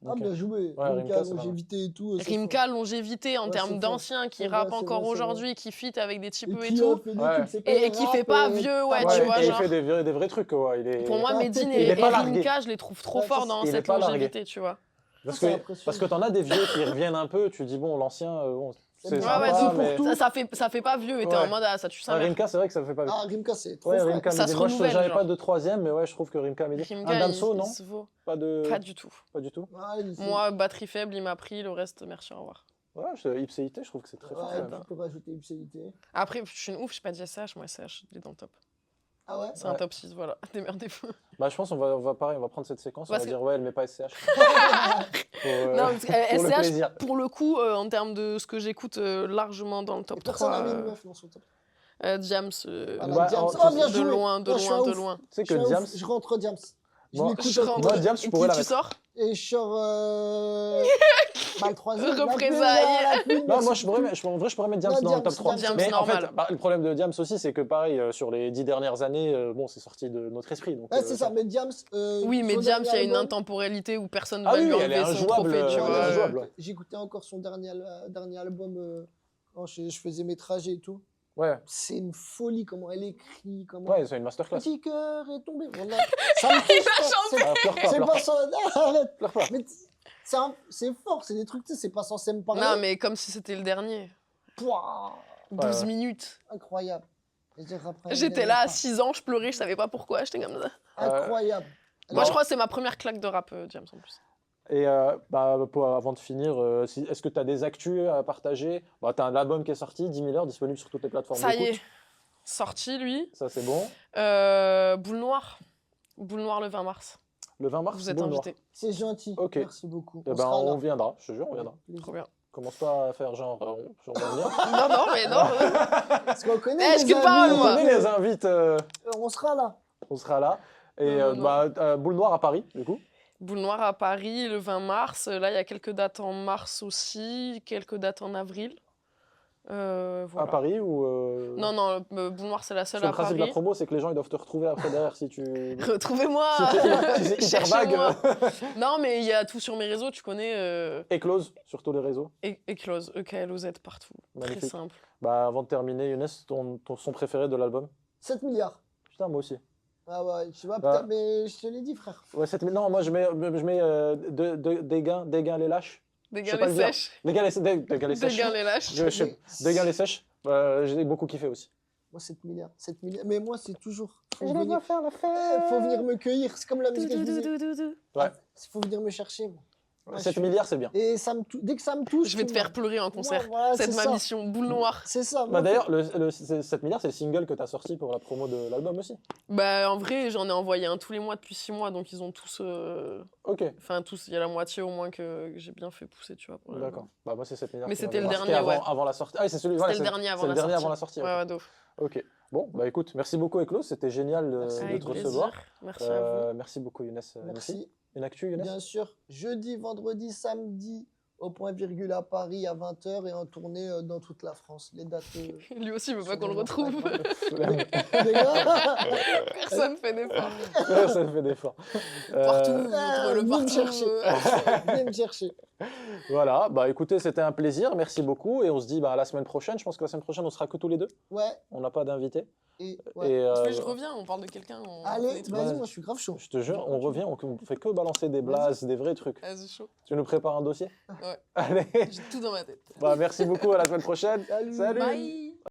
Ah, Ok. bien joué. Ouais, Rimka, Rimka, c'est longévité et tout. c'est Rimka, longévité en Ouais, termes c'est fort. d'anciens qui C'est vrai, rappent c'est encore vrai, c'est aujourd'hui, qui fit avec des types fort. et qui tout. fait des Ouais. trucs, c'est que Et le qui rap, fait pas vieux, ouais, Ouais, tu vois, et genre. il fait des vrais trucs, quoi. Il est... Pour moi, Medine Il et est pas largué. Rimka, je les trouve trop Ouais, forts ça, dans il est cette pas largué. longévité, tu vois. Parce Ça que, impressionne. parce que t'en as des vieux qui reviennent un peu, tu dis, bon, l'ancien, bon, C'est c'est bien. sympa, Ouais, ouais, mais... pour tout. ça fait pas vieux, et t'es Ouais. en mode, ah, ça tue sa Ouais, mère. Rimka, c'est vrai que ça fait pas vieux. Ah, Rimka, c'est trop Ouais, frais. Rimka, Ça Mehdi. se Moi, renouvelle, j'avais genre. pas de troisième, mais ouais, je trouve que Rimka, Mehdi. Rimka, Un Damso, il non se vaut. Pas de... Pas du tout. Pas du tout. Ouais, Moi, batterie faible, il m'a pris, le reste, merci, au revoir. Ouais, Ipséité, je trouve que c'est très fort, quand Ouais, même. tu peux rajouter ipséité. Après, je suis une ouf, je sais pas dire SCH, moi, SCH, il est dans le top. Ah ouais? C'est un Ouais. top 6, voilà, démerdez-vous. Bah, je pense qu'on va pareil, on va prendre cette séquence, on Parce va que- dire, ouais, elle met pas SCH. Non, parce que, pour le SCH, plaisir. pour le coup, en termes de ce que j'écoute, largement dans le top Et personne 3. n'a mis une meuf dans son top. Diams, Voilà, Bah, Diams. en- Oh, bien de joué. loin, de Moi, je suis loin, un de ouf. loin. Tu sais Je suis que un ouf. Diams, Je rentre Diams. Je Moi, l'écoute Je encore. rentre. moi, Diams, je Et pourrais la qui tu mettre. sors Et je sors. Bah, le troisième. la Représailles. Queen, la Queen, Non, merci moi, beaucoup. en vrai, je pourrais mettre Diams Non, dans le Diams, top 3. Diams, Mais en normal. fait, bah, le problème de Diams aussi, c'est que pareil, sur les 10 dernières années, bon, c'est sorti de notre esprit. Donc, Ouais, c'est ça, mais Diams. Oui, mais son Diams, il y a dernier une album, intemporalité où personne ne Ah va oui, lui elle est enlever son injouable, trophée, tu elle est vois. injouable. J'écoutais encore son dernier album quand je faisais mes trajets et tout. Ouais, C'est une folie comment elle écrit, comment. ouais, c'est une masterclass. Petit cœur est tombé. Voilà. Ça me touche pas. Ah, pleure pas, C'est pleure pas pas, ça. Arrête. pleure pas. Mais c'est fort, c'est des trucs, tu sais, c'est pas censé me parler. Non, mais comme si c'était le dernier. Pouah, 12 ouais. minutes. incroyable. Et je dirais après, J'étais là à 6 ans, je pleurais, je savais pas pourquoi, j'étais comme ça. Incroyable. Moi, Non. je crois que c'est ma première claque de rap, James, en plus. Et avant de finir, est-ce que tu as des actus à partager? Bah, tu as un album qui est sorti, 10 000 heures, disponible sur toutes les plateformes Ça y d'écoute. est, sorti, lui. Ça, c'est bon. Boule Noire. Boule Noire le 20 mars. Le 20 mars, Vous êtes Boule Noire. invité. C'est gentil. Ok. Merci beaucoup. Eh ben, sera là. on viendra, je te jure, on viendra. Plaisir. Trop bien. Commence pas à faire genre, on va venir. Non, non, mais non. Parce qu'on connaît Eh, les je quitte amis. pas, On moi. connaît les invites, On sera là. on sera là. Et Non, non, Boule Noire à Paris, du coup. Boule Noire à Paris le 20 mars. Là, il y a quelques dates en mars aussi, quelques dates en avril. Voilà. À Paris ou. Non, non, Boule Noire, c'est la seule Le à principe de la Paris. promo, c'est que les gens ils doivent te retrouver après derrière si tu. Retrouvez-moi. Si c'est hyper vague. Cherchez-moi. Non, mais il y a tout sur mes réseaux, tu connais. Éclose sur tous les réseaux. Eclose, EKLOZ partout. Magnifique. Très simple. Bah, avant de terminer, Younes, ton son préféré de l'album? 7 milliards. Putain, moi aussi. Ah ouais, tu vois, Bah. peut-être, mais je te l'ai dit, frère. Ouais, non, moi je mets des gains les lâches. Des Je sais gars pas les le dire. sèches. Des gains les sèches. Des gars les lâches. Des gains les sèches. J'ai beaucoup kiffé aussi. Moi, 7 milliards. 7 milliards. Mais moi, c'est toujours. Faut Je venir... dois faire la fête. faut venir me cueillir. C'est comme la musique que je disais. Ouais. Il faut venir me chercher. Moi. Ouais, 7 je suis- milliards, c'est bien. Et dès que ça me touche. Je vais te faire pleurer en concert. Voilà, C'est c'est ma ça. mission. Boule Noire. C'est ça. Bah, moi, d'ailleurs, le 7 milliards, c'est le single que tu as sorti pour la promo de l'album aussi. Bah, en vrai, j'en ai envoyé un tous les mois depuis 6 mois, donc ils ont tous. Ok, Enfin, tous, il y a la moitié au moins que j'ai bien fait pousser, tu vois. pour l'album. d'accord. Bah, moi, c'est 7 milliards. Mais qui c'était m'avait le marqué dernier, ouais. avant la sortie. Ah, oui, c'est celui C'était voilà, le dernier avant c'est la le dernier sortie. avant la sortie. Ouais, ouais, d'ouf. Ok. Bon, bah écoute, merci beaucoup, Eclos. C'était génial Merci. de Avec te recevoir. plaisir. Merci à vous. Merci beaucoup, Younes. Merci. Une actu, Younes? Bien sûr. Jeudi, vendredi, samedi, au point virgule à Paris à 20h et en tournée dans toute la France. Les dates. Lui aussi, il veut pas sur qu'on le les retrouve. Instagram. Les gars, Personne fait d'effort. Ça me fait d'efforts. Partout, Ah, entre le venez me partout. chercher. Viens me chercher. Voilà, bah écoutez, c'était un plaisir. Merci beaucoup. Et on se dit bah, à la semaine prochaine. Je pense que la semaine prochaine, on sera que tous les deux. Ouais. On n'a pas d'invité. Et, ouais. Et, Tu fais, je reviens, on parle de quelqu'un. on fait Allez, des trucs. vas-y, Ouais. moi je suis grave chaud. je te jure, on revient, on fait que balancer des blazes, des vrais trucs. Vas-y, chaud. Tu nous prépares un dossier? Ouais. Allez, J'ai tout dans ma tête. bah, merci beaucoup, à la semaine prochaine. Salut. Salut. Bye.